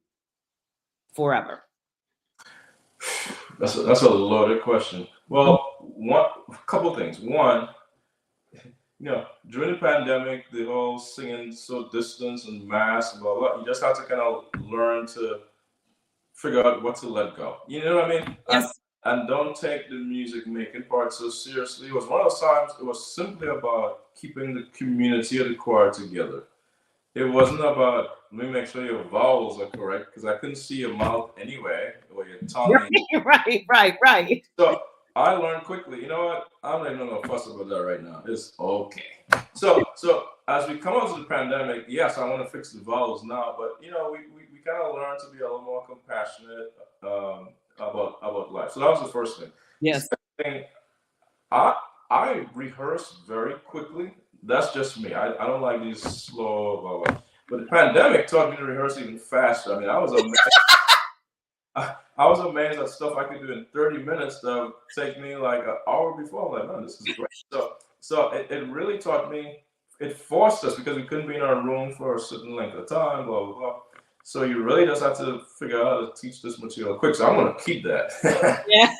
forever? That's a loaded question. Well, a couple things. One, during the pandemic, the whole singing so distance and mask, blah, blah, you just have to kind of learn to figure out what to let go. You know what I mean? Yes. And don't take the music making part so seriously. It was one of those times, it was simply about keeping the community of the choir together. It wasn't about, let me make sure your vowels are correct, because I couldn't see your mouth anyway, or your tongue. Right. So I learned quickly, you know what? I'm not even going to fuss about that right now. It's okay. So as we come out of the pandemic, yes, I want to fix the vowels now, but we kind of learned to be a little more compassionate about life. So that was the first thing. Yes. The second thing, I rehearse very quickly. That's just me. I don't like these slow, blah, blah. But the pandemic taught me to rehearse even faster. I mean, I was amazed. I was amazed at stuff I could do in 30 minutes that would take me like an hour before. I'm like, man, this is great. So it really taught me, it forced us, because we couldn't be in our room for a certain length of time, blah, blah, blah. So you really just have to figure out how to teach this material quick. So I'm going to keep that. Yeah.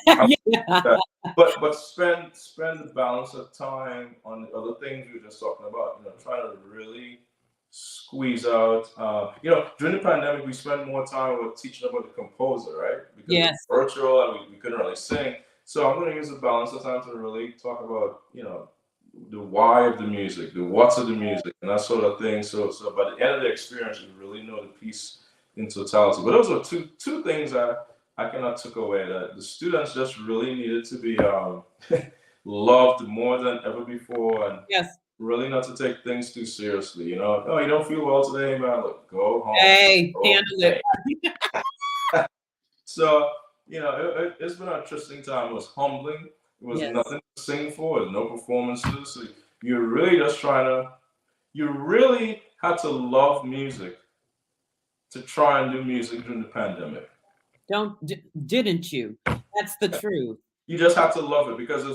But spend the balance of time on the other things we were just talking about. Trying to really squeeze out. During the pandemic, we spent more time with teaching about the composer, right? Because it's virtual and we couldn't really sing. So I'm going to use the balance of time to really talk about, the why of the music, the what's of the music, and that sort of thing. So by the end of the experience, you really know the piece in totality. But those are two things I kind of took away, that the students just really needed to be loved more than ever before, and really not to take things too seriously. Oh, you don't feel well today, man. Look, go home. Hey, handle it. So it's been an interesting time. It was humbling. It was nothing to sing for. There's no performances. So you're really just you really had to love music to try and do music during the pandemic. Didn't you? That's the truth. You just had to love it, because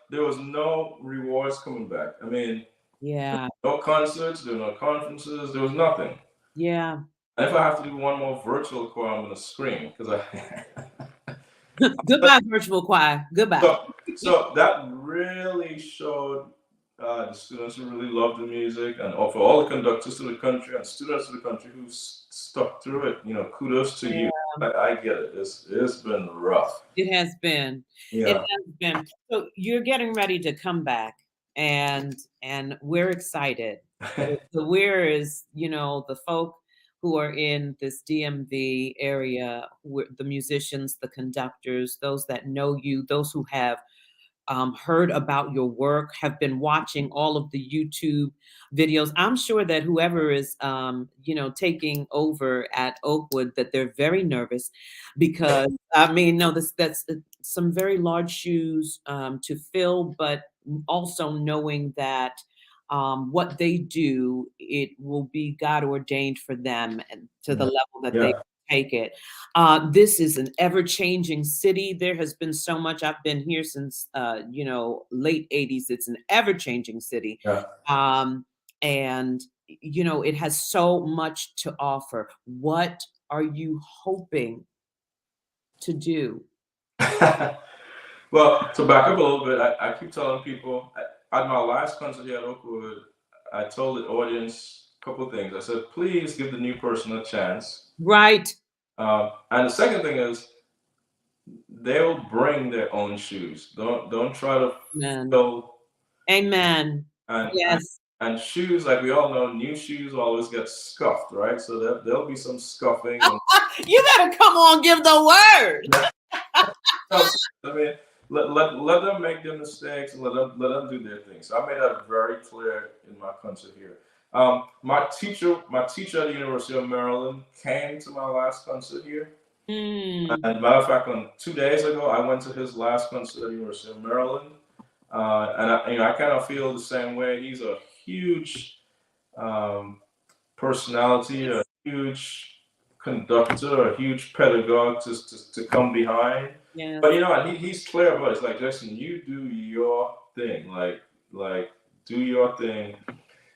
there was no rewards coming back. I mean, no concerts, there were no conferences, there was nothing. Yeah. And if I have to do one more virtual choir, I'm gonna scream, because Goodbye, virtual choir. Goodbye. So that really showed the students who really loved the music, and for all the conductors to the country and students to the country who stuck through it. Kudos to you. I get it. It's been rough. It has been. Yeah. It has been. So you're getting ready to come back, and we're excited. So we're the folk who are in this DMV area, the musicians, the conductors, those that know you, those who have heard about your work, have been watching all of the YouTube videos. I'm sure that whoever is, taking over at Oakwood, that they're very nervous, because that's some very large shoes to fill, but also knowing that what they do, it will be God ordained for them, and to the level that they take it. This is an ever-changing city. There has been so much. I've been here since late 80s. It's an ever-changing city. And it has so much to offer. What are you hoping to do? Well, to back up a little bit, I keep telling people at my last concert here at Oakwood, I told the audience a couple of things. I said, please give the new person a chance. Right. And the second thing is, they'll bring their own shoes. Don't try to Amen. fill. Amen. Yes. And shoes, like we all know, new shoes always get scuffed, right? So there'll be some scuffing. You better come on, give the word. I mean, let them make their mistakes and let them do their thing. So I made that very clear in my concert here. My teacher at the University of Maryland came to my last concert here. And matter of fact, on 2 days ago, I went to his last concert at the University of Maryland. And I kind of feel the same way. He's a huge personality, a huge conductor, a huge pedagogue to come behind. Yes. But and he's clear about it. It's like, Jason, you do your thing. Like do your thing.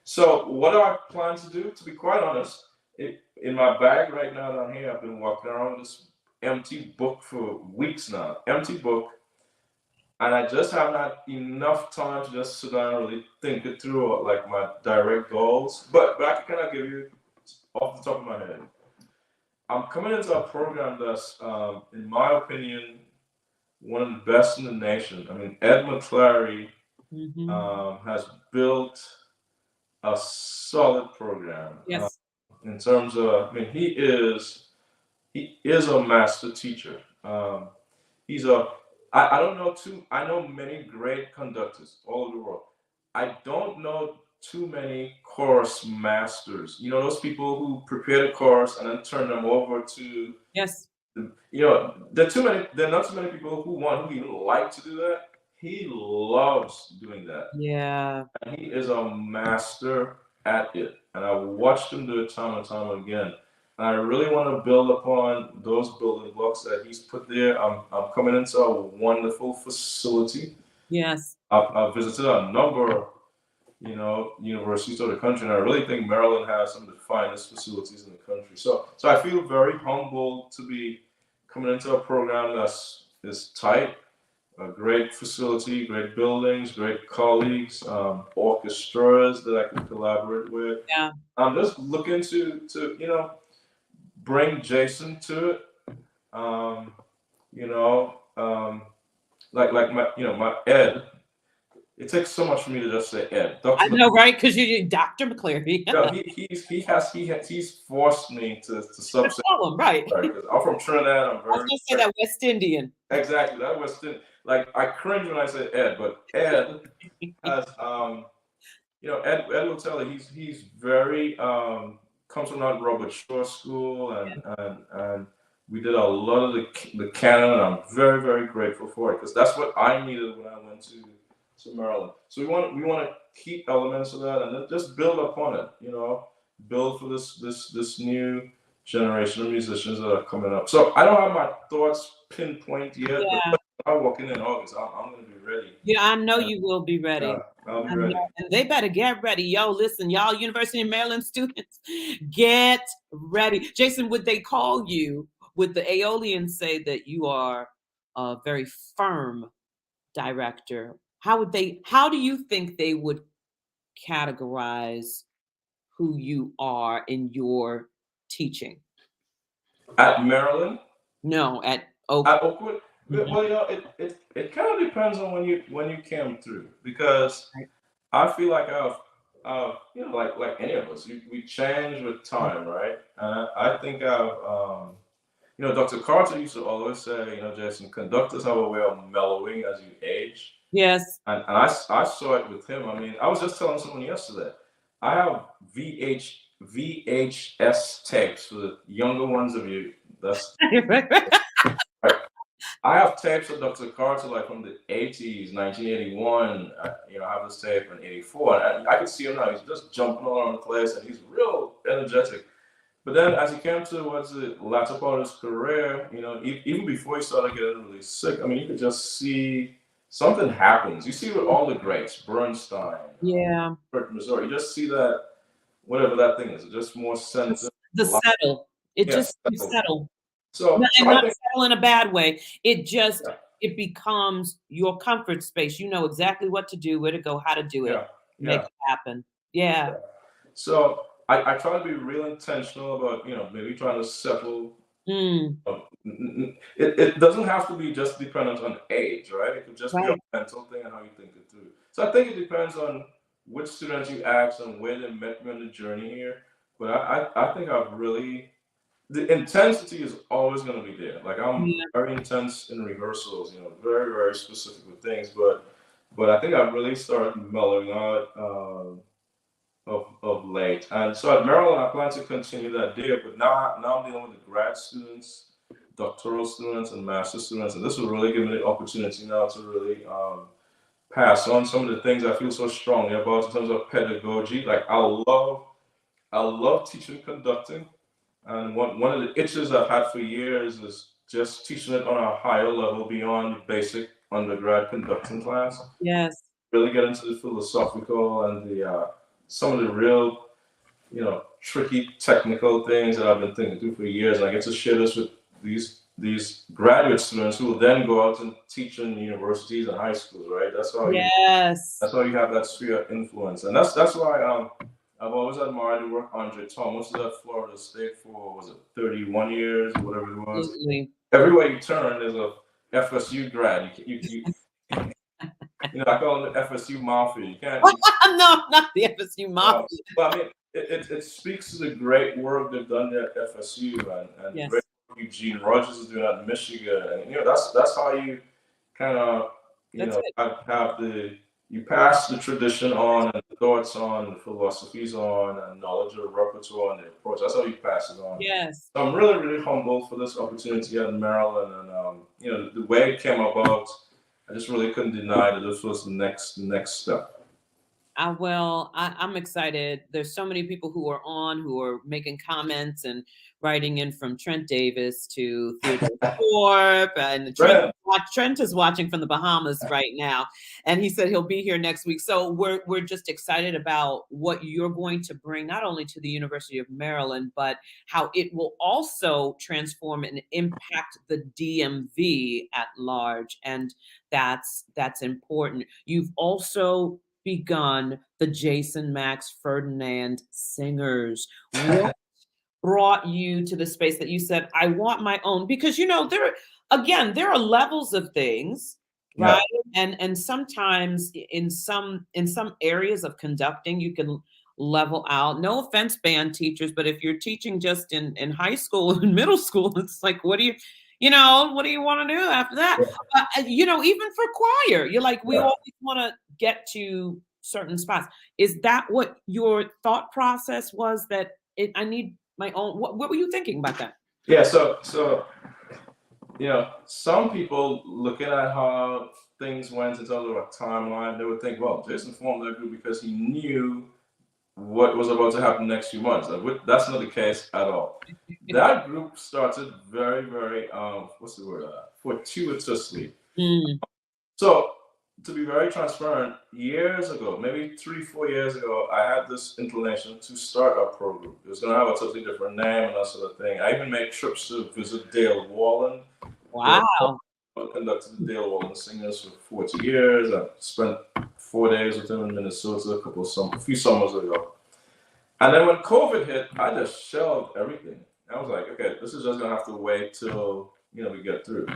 So what do I plan to do? To be quite honest, in my bag right now down here, I've been walking around with this empty book for weeks now. Empty book. And I just haven't had enough time to just sit down and really think it through, like my direct goals. But I can kind of give you off the top of my head. I'm coming into a program that's, in my opinion, one of the best in the nation. I mean, Ed McClary has built a solid program. Yes. In terms of, I mean, he is a master teacher. I know many great conductors all over the world. I don't know too many chorus masters. Those people who prepare the chorus and then turn them over to. Yes. There are not too many people who even like to do that. He loves doing that. Yeah. And he is a master at it. And I watched him do it time and time again. And I really want to build upon those building blocks that he's put there. I'm coming into a wonderful facility. Yes. I've visited a number of, universities of the country, and I really think Maryland has some of the finest facilities in the country. So I feel very humbled to be coming into a program is tight, a great facility, great buildings, great colleagues, orchestras that I can collaborate with. Yeah. I'm just looking to bring Jason to it. Like my Ed. It takes so much for me to just say Ed. I know, right? Because you Dr. McClary. He's forced me to subset. Right. Because I'm from Trinidad. I was going to say that West Indian. Exactly, that West Indian. Like I cringe when I say Ed, but Ed has Ed will tell you he's very comes from that Robert Shaw School and we did a lot of the canon, and I'm very, very grateful for it because that's what I needed when I went to Maryland. So we want to keep elements of that and then just build upon it, build for this new generation of musicians that are coming up. So I don't have my thoughts pinpoint yet, but I'm walking in August. I'm going to be ready. Yeah, I know you will be ready. Yeah, I'll be ready. And they better get ready. Yo, listen, y'all University of Maryland students, get ready. Jason, would they call you, would the Aeolians say that you are a very firm director? How do you think they would categorize who you are in your teaching? At Maryland? No, at Oakwood. At Oakwood? Well, it kind of depends on when you came through, because I feel like I've like any of us, we change with time, right? And I think Dr. Carter used to always say, Jason, conductors have a way of mellowing as you age. Yes. And I saw it with him. I mean, I was just telling someone yesterday, I have VHS tapes for the younger ones of you. That's right. I have tapes of Dr. Carter like from the 80s, 1981. I have this tape in 84. And I can see him now. He's just jumping all around the place and he's real energetic. But then as he came towards the latter part of his career, even before he started getting really sick, I mean, you could just see something happens. You see it with all the greats, Bernstein, Missouri. You just see that, whatever that thing is, just more sensitive. The settle. It just settle. So not settle in a bad way. It just it becomes your comfort space. You know exactly what to do, where to go, how to do it, make it happen. Yeah. So I try to be real intentional about, maybe trying to settle. It doesn't have to be just dependent on age, right? It could just be a mental thing and how you think it through. So I think it depends on which students you ask and where they met me on the journey here. But I think I've really, the intensity is always going to be there. Like I'm very intense in rehearsals, very, very specific with things. But I think I've really started mellowing out of late. And so at Maryland, I plan to continue that there. But now I'm dealing with the grad students, doctoral students, and master students. And this will really give me the opportunity now to really pass on some of the things I feel so strongly about in terms of pedagogy. Like I love teaching conducting. And one of the itches I've had for years is just teaching it on a higher level beyond the basic undergrad conducting class. Yes. Really get into the philosophical and the some of the real, tricky technical things that I've been thinking through for years. And I get to share this with these graduate students who will then go out and teach in universities and high schools, right? That's how that's how you have that sphere of influence. And that's why I've always admired the work Andre Thomas was at Florida State for, was it 31 years or whatever it was? Absolutely. Everywhere you turn, there's a FSU grad. I call it the FSU Mafia. You can't. No, not the FSU Mafia. But I mean, it speaks to the great work they've done there at FSU and the great work Eugene Rogers is doing at Michigan. And that's how you kind of you pass the tradition on and the thoughts on, the philosophies on, and knowledge of repertoire and the approach. That's how you pass it on. Yes. So I'm really, really humbled for this opportunity at Maryland, and the way it came about, I just really couldn't deny that this was the next step. I'm excited. There's so many people who are making comments and writing in, from Trent Davis to Theodore Thorpe, and Trent is watching from the Bahamas right now, and he said he'll be here next week. So we're just excited about what you're going to bring, not only to the University of Maryland, but how it will also transform and impact the DMV at large, and that's important. You've also begun the Jason Max Ferdinand Singers. What brought you to the space that you said, I want my own? Because there are levels of things, right? And sometimes in some areas of conducting, you can level out. No offense, band teachers, but if you're teaching just in high school and middle school, it's like, what do you want to do after that? Even for choir, you're like, we always want to get to certain spots. Is that what your thought process was, that I need my own? What were you thinking about that? Yeah, so some people looking at how things went in terms of a timeline, they would think, well, Jason formed that group because he knew what was about to happen next few months. That's not the case at all. That group started very, very fortuitously. So to be very transparent, years ago, maybe 3-4 years ago, I had this inclination to start a pro group. It was going to have a totally different name and that sort of thing. I even made trips to visit Dale Wallen. Wow. I conducted the Dale Wallen Singers for 40 years. I spent 4 days with him in Minnesota a few summers ago. And then when COVID hit, I just shelved everything. I was like, okay, this is just going to have to wait till we get through.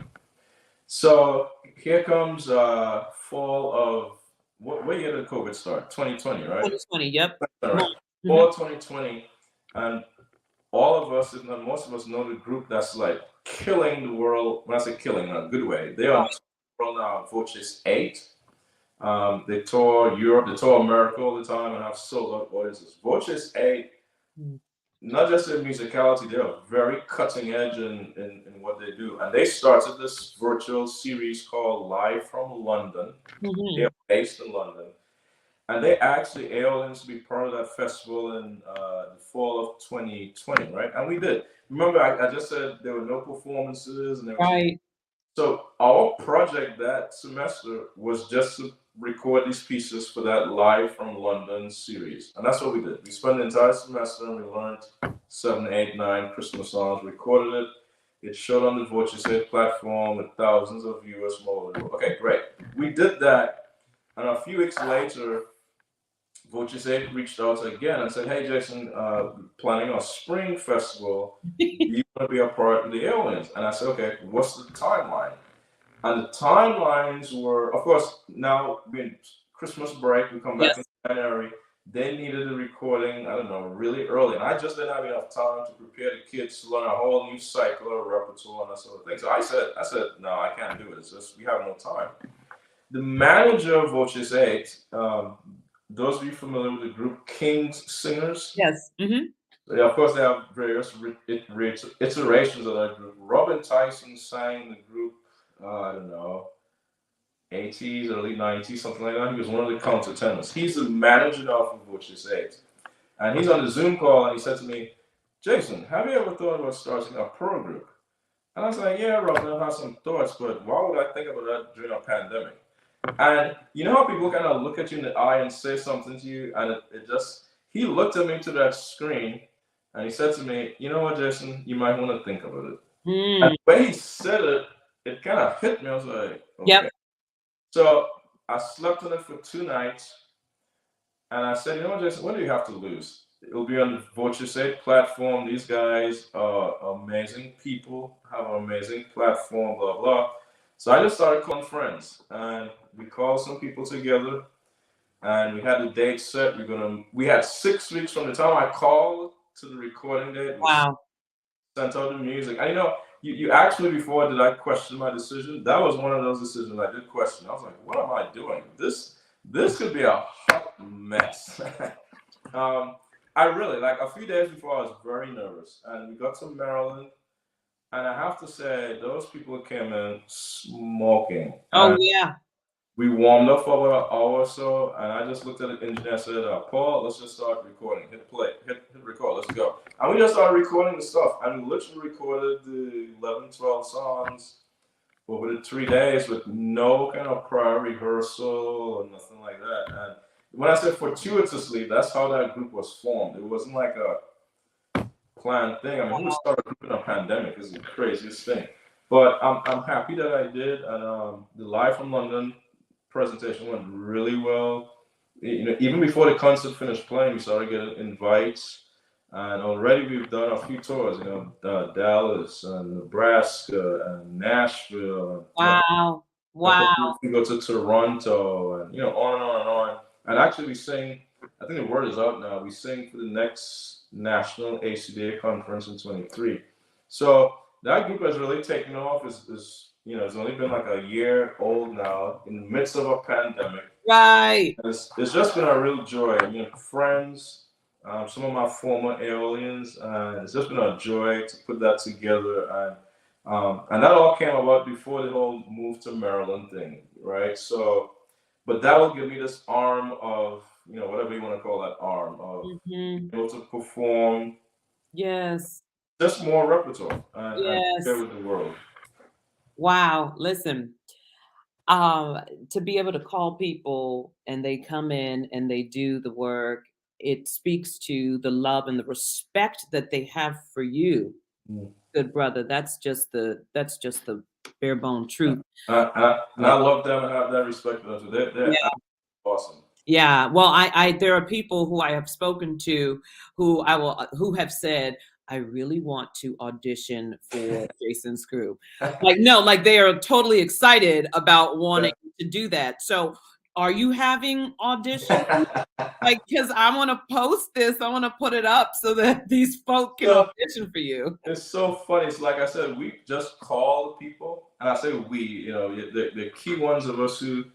So here comes fall of, what year did COVID start? 2020, right? 2020, yep. Right. Fall 2020, and all of us, if not most of us, know the group that's like killing the world. When I say killing, in a good way, they are world now. Voces 8. They tour Europe, they tour America all the time, and have sold out audiences. Voces 8. Not just in musicality, they are very cutting edge in what they do. And they started this virtual series called Live from London. They are based in London. And they actually aliens to be part of that festival in the fall of 2020, right? And we did. Remember, I just said there were no performances. And right. So our project that semester was just to record these pieces for that Live from London series. And that's what we did. We spent the entire semester and we learned 7, 8, 9 Christmas songs, recorded it. It showed on the Voices platform with thousands of viewers from all over the world. Okay, great. We did that, and a few weeks later, Voices reached out again and said, "Hey, Jason, planning a spring festival. Do you want to be a part of the aliens?" And I said, "Okay, what's the timeline?" And the timelines were, of course, now being Christmas break, we come back in January. They needed the recording, I don't know, really early. And I just didn't have enough time to prepare the kids to learn a whole new cycle of repertoire and that sort of thing. So I said, no, I can't do it. It's just, we have no time. The manager of Voices 8, those of you familiar with the group King's Singers? Yes. Mm-hmm. So, yeah, of course, they have various iterations of that group. Robin Tyson sang the group, I don't know, 80s, early 90s, something like that. He was one of the countertenors. He's the manager now for Voices 8. And he's on the Zoom call and he said to me, "Jason, have you ever thought about starting a pro group?" And I was like, "Yeah, Robin, I've had some thoughts, but why would I think about that during a pandemic?" And you know how people kind of look at you in the eye and say something to you, and he looked at me to that screen and he said to me, "You know what, Jason, you might want to think about it." And the way he said it, it kind of hit me. I was like, okay. Yep. So I slept on it for 2 nights, and I said, "You know what, Jason, what do you have to lose? It'll be on the Voices platform. These guys are amazing people, have an amazing platform, blah, blah." So I just started calling friends, and we called some people together, and we had the date set. We had 6 weeks from the time I called to the recording date. Wow. Sent out the music. I know you asked me before, did I question my decision? That was one of those decisions I did question. I was like, what am I doing? This could be a hot mess. I really, like, a few days before, I was very nervous. And we got to Maryland, and I have to say, those people came in smoking. Oh, yeah. We warmed up for about an hour or so, and I just looked at the engineer and said, "Paul, let's just start recording. Hit play, hit record, let's go." And we just started recording the stuff, and we literally recorded the 11, 12 songs over the 3 days with no kind of prior rehearsal or nothing like that. And when I say fortuitously, that's how that group was formed. It wasn't like a planned thing. I mean, who would start a group in a pandemic? It's the craziest thing. But I'm happy that I did, and the Live from London presentation went really well. You know, even before the concert finished playing, we started getting invites, and already we've done a few tours. You know, Dallas and Nebraska and Nashville. Wow! Wow! We go to Toronto, and on and on and on. And actually, we sing. I think the word is out now. We sing for the next National ACDA conference in 23. So that group has really taken off. It's only been like a year old now, in the midst of a pandemic. Right. It's just been a real joy. Friends, some of my former aliens, and it's just been a joy to put that together. And that all came about before the whole move to Maryland thing, right? So, but that will give me this arm of, whatever you want to call that arm of, able to perform. Yes. Just more repertoire and share with the world. Wow. Listen, to be able to call people and they come in and they do the work, it speaks to the love and the respect that they have for you, good brother. That's just the bare bone truth. And I love them and have that respect for them. So they're awesome. Yeah. Well, I there are people who I have spoken to who have said, "I really want to audition for Jason's group." Like they are totally excited about wanting to do that. So are you having auditions? Because I want to post this, I want to put it up so that these folk can audition for you. It's so funny. So like I said, we just call people, and I say we, the key ones of us who,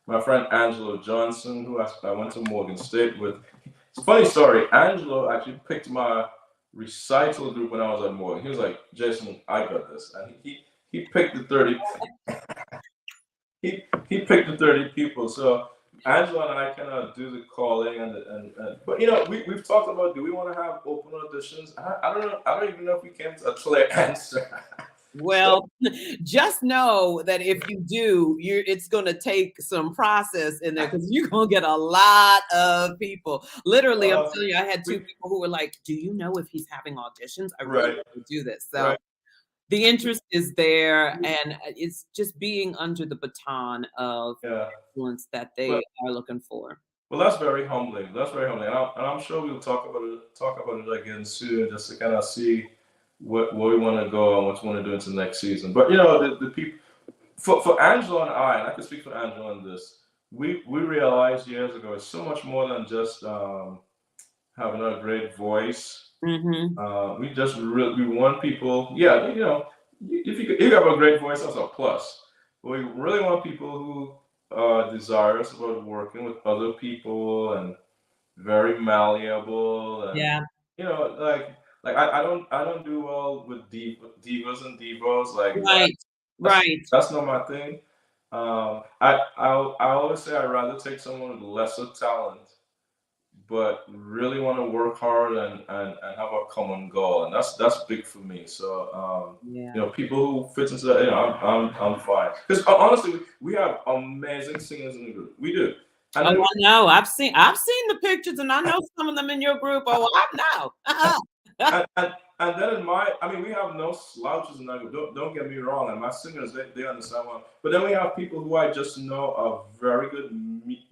my friend Angelo Johnson, who I went to Morgan State with. It's a funny story. Angelo actually picked my recital group when I was at Morgan. He was like, "Jason, I got this," and he picked the 30. he picked the 30 people. So Angela and I kind of do the calling but we've talked about, do we want to have open auditions? I don't know. I don't even know if we came to a clear answer. Well, just know that if you do, it's going to take some process in there, because you're going to get a lot of people. Literally, I'm telling you, I had 2 people who were like, "Do you know if he's having auditions? I really want to do this." So the interest is there, and it's just being under the baton of Yeah. excellence that they Well, are looking for. well, that's very humbling. That's very humbling, and I'm sure we'll talk about it again soon, just to kind of see where we want to go and what we want to do into next season. But you know, the people for Angela and I could speak for Angela on this. We realized years ago it's so much more than just having a great voice. Mm-hmm. We just really we want people. Yeah, you know, if you have a great voice, that's a plus. But we really want people who are desirous about working with other people and very malleable and Yeah. you know I don't do well with divas and divos like that. Right. Right. That's not my thing. I always say I'd rather take someone with lesser talent but really want to work hard and have a common goal, and that's big for me. So Yeah. you know, people who fit into that, you know, I'm fine. Because honestly, we have amazing singers in the group. We do. And Oh, then I know. I've seen the pictures, and I know some of them in your group. Oh, I know. and then in my, I mean, we have no slouches in that group. Don't get me wrong. And my singers, they understand well. But then we have people who I just know are very good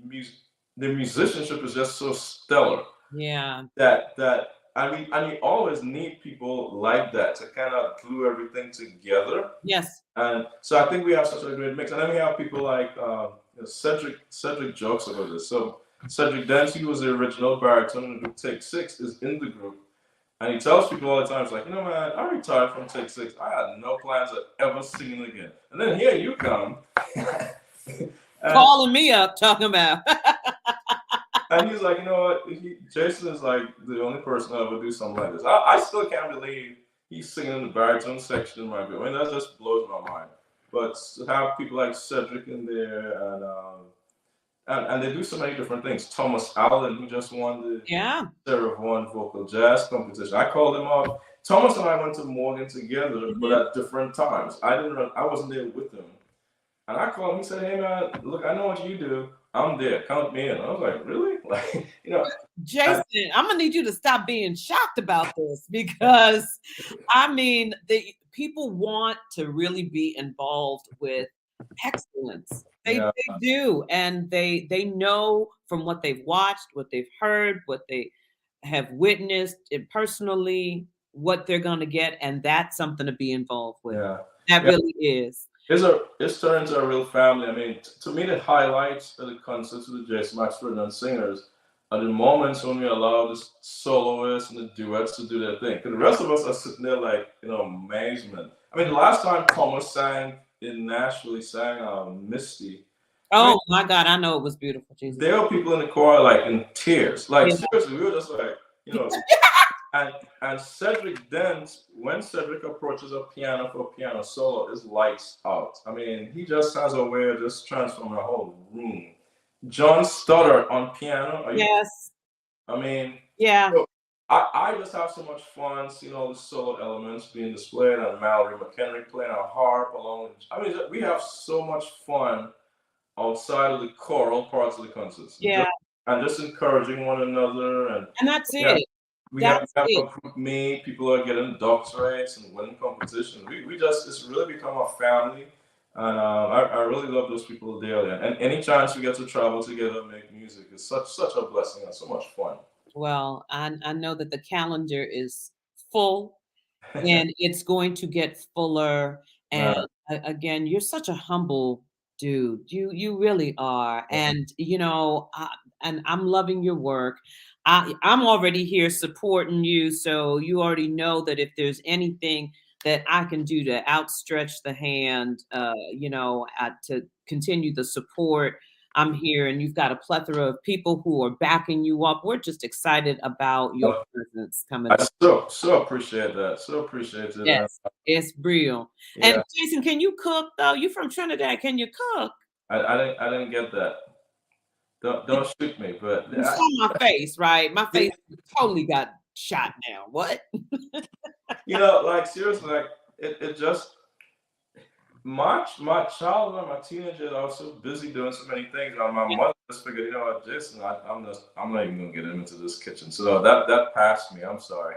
music. The musicianship is just so stellar. Yeah. That and you always need people like that to kind of glue everything together. Yes. And so I think we have such a great mix. And then we have people like you know, Cedric jokes about this. So Cedric Dance, he was the original baritone in the group Take Six, is in the group. And he tells people all the time, it's like, you know, man, I retired from Take Six. I had no plans of ever singing again. And then here you come. Calling me up, talking about. And he's like, you know what? Jason is like the only person that would do something like this. I still can't believe he's singing in the baritone section in my group. I mean, that just blows my mind. But to have people like Cedric in there, and they do so many different things. Thomas Allen, who just won the Sarah Vaughan Vocal Jazz competition. I called him up. Thomas and I went to Morgan together, but at different times. I wasn't there with him. And I called him. He said, "Hey man, look, I know what you do. I'm there. Count me in." I was like, "Really?" Like, you know, Jason, I'm gonna need you to stop being shocked about this, because I mean, the people want to really be involved with excellence. They do, and they know from what they've watched, what they've heard, what they have witnessed and personally, what they're gonna get, and that's something to be involved with. Yeah. That really is. It's turned into a real family. I mean, to me, the highlights of the concerts with the Jason Max Ferdinand singers are the moments when we allow the soloists and the duets to do their thing. Because the rest of us are sitting there like, you know, amazement. I mean, the last time Thomas sang in Nashville, he sang Misty. Oh my God, I know it was beautiful. Jesus. There were people in the choir like in tears. Like seriously, we were just like, you know. And Cedric Dent, when Cedric approaches a piano for a piano solo, it's lights out. I mean, he just has a way of just transforming a whole room. John Stoddard on piano. I mean, so I just have so much fun seeing all the solo elements being displayed, and Mallory McHenry playing a harp along. I mean, we have so much fun outside of the choral parts of the concerts. And just encouraging one another, and that's it. We have a group meet. People are getting doctorates and winning competitions. We just, it's really become a family, and I really love those people dearly. And any chance we get to travel together and make music is such a blessing and so much fun. Well, I know that the calendar is full, and it's going to get fuller. And again, you're such a humble dude. You really are. And you know, and I'm loving your work. I'm already here supporting you, so you already know that if there's anything that I can do to outstretch the hand, you know, to continue the support, I'm here. And you've got a plethora of people who are backing you up. We're just excited about your presence coming up. I so appreciate that. So appreciate it. Yes, it's real. And Jason, can you cook though? You from Trinidad? Can you cook? I didn't get that. Don't shoot me, but you saw my face, right? My face totally got shot now. What? You know, like seriously, like it just my child and my teenager, I was so busy doing so many things. And my mother just figured, you know what, Jason, I'm not even gonna get him into this kitchen. So that passed me. I'm sorry.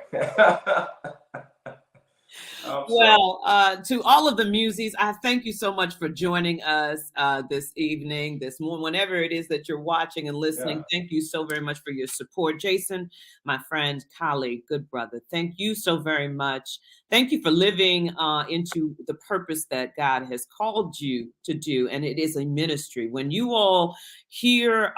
Well, to all of the Muses, I thank you so much for joining us this evening, this morning, whenever it is that you're watching and listening. Yeah. Thank you so very much for your support. Jason, my friend, colleague, good brother, thank you so very much. Thank you for living into the purpose that God has called you to do, and it is a ministry. When you all hear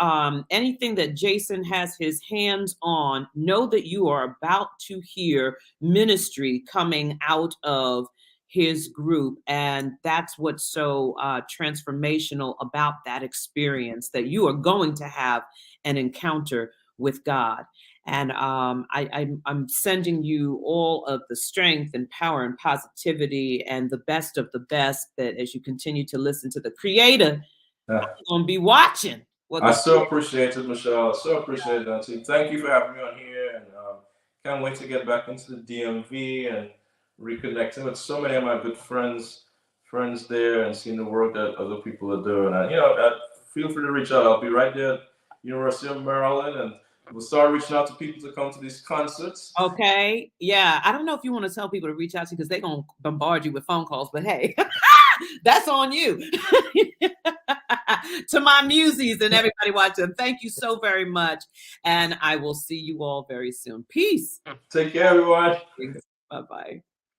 anything that Jason has his hands on, know that you are about to hear ministry coming out of his group. And that's what's so transformational about that experience, that you are going to have an encounter with God. And I'm sending you all of the strength and power and positivity and the best of the best, that as you continue to listen to the Creator, I'm going to be watching. I so appreciate it, Michelle. I so appreciate that too. Thank you for having me on here, and can't wait to get back into the DMV and reconnecting with so many of my good friends there, and seeing the work that other people are doing. And feel free to reach out. I'll be right there at University of Maryland, and we'll start reaching out to people to come to these concerts. Okay. Yeah. I don't know if you want to tell people to reach out to you, because they're going to bombard you with phone calls, but hey, that's on you. To my Muses and everybody watching, thank you so very much. And I will see you all very soon. Peace. Take care, everyone. Bye-bye.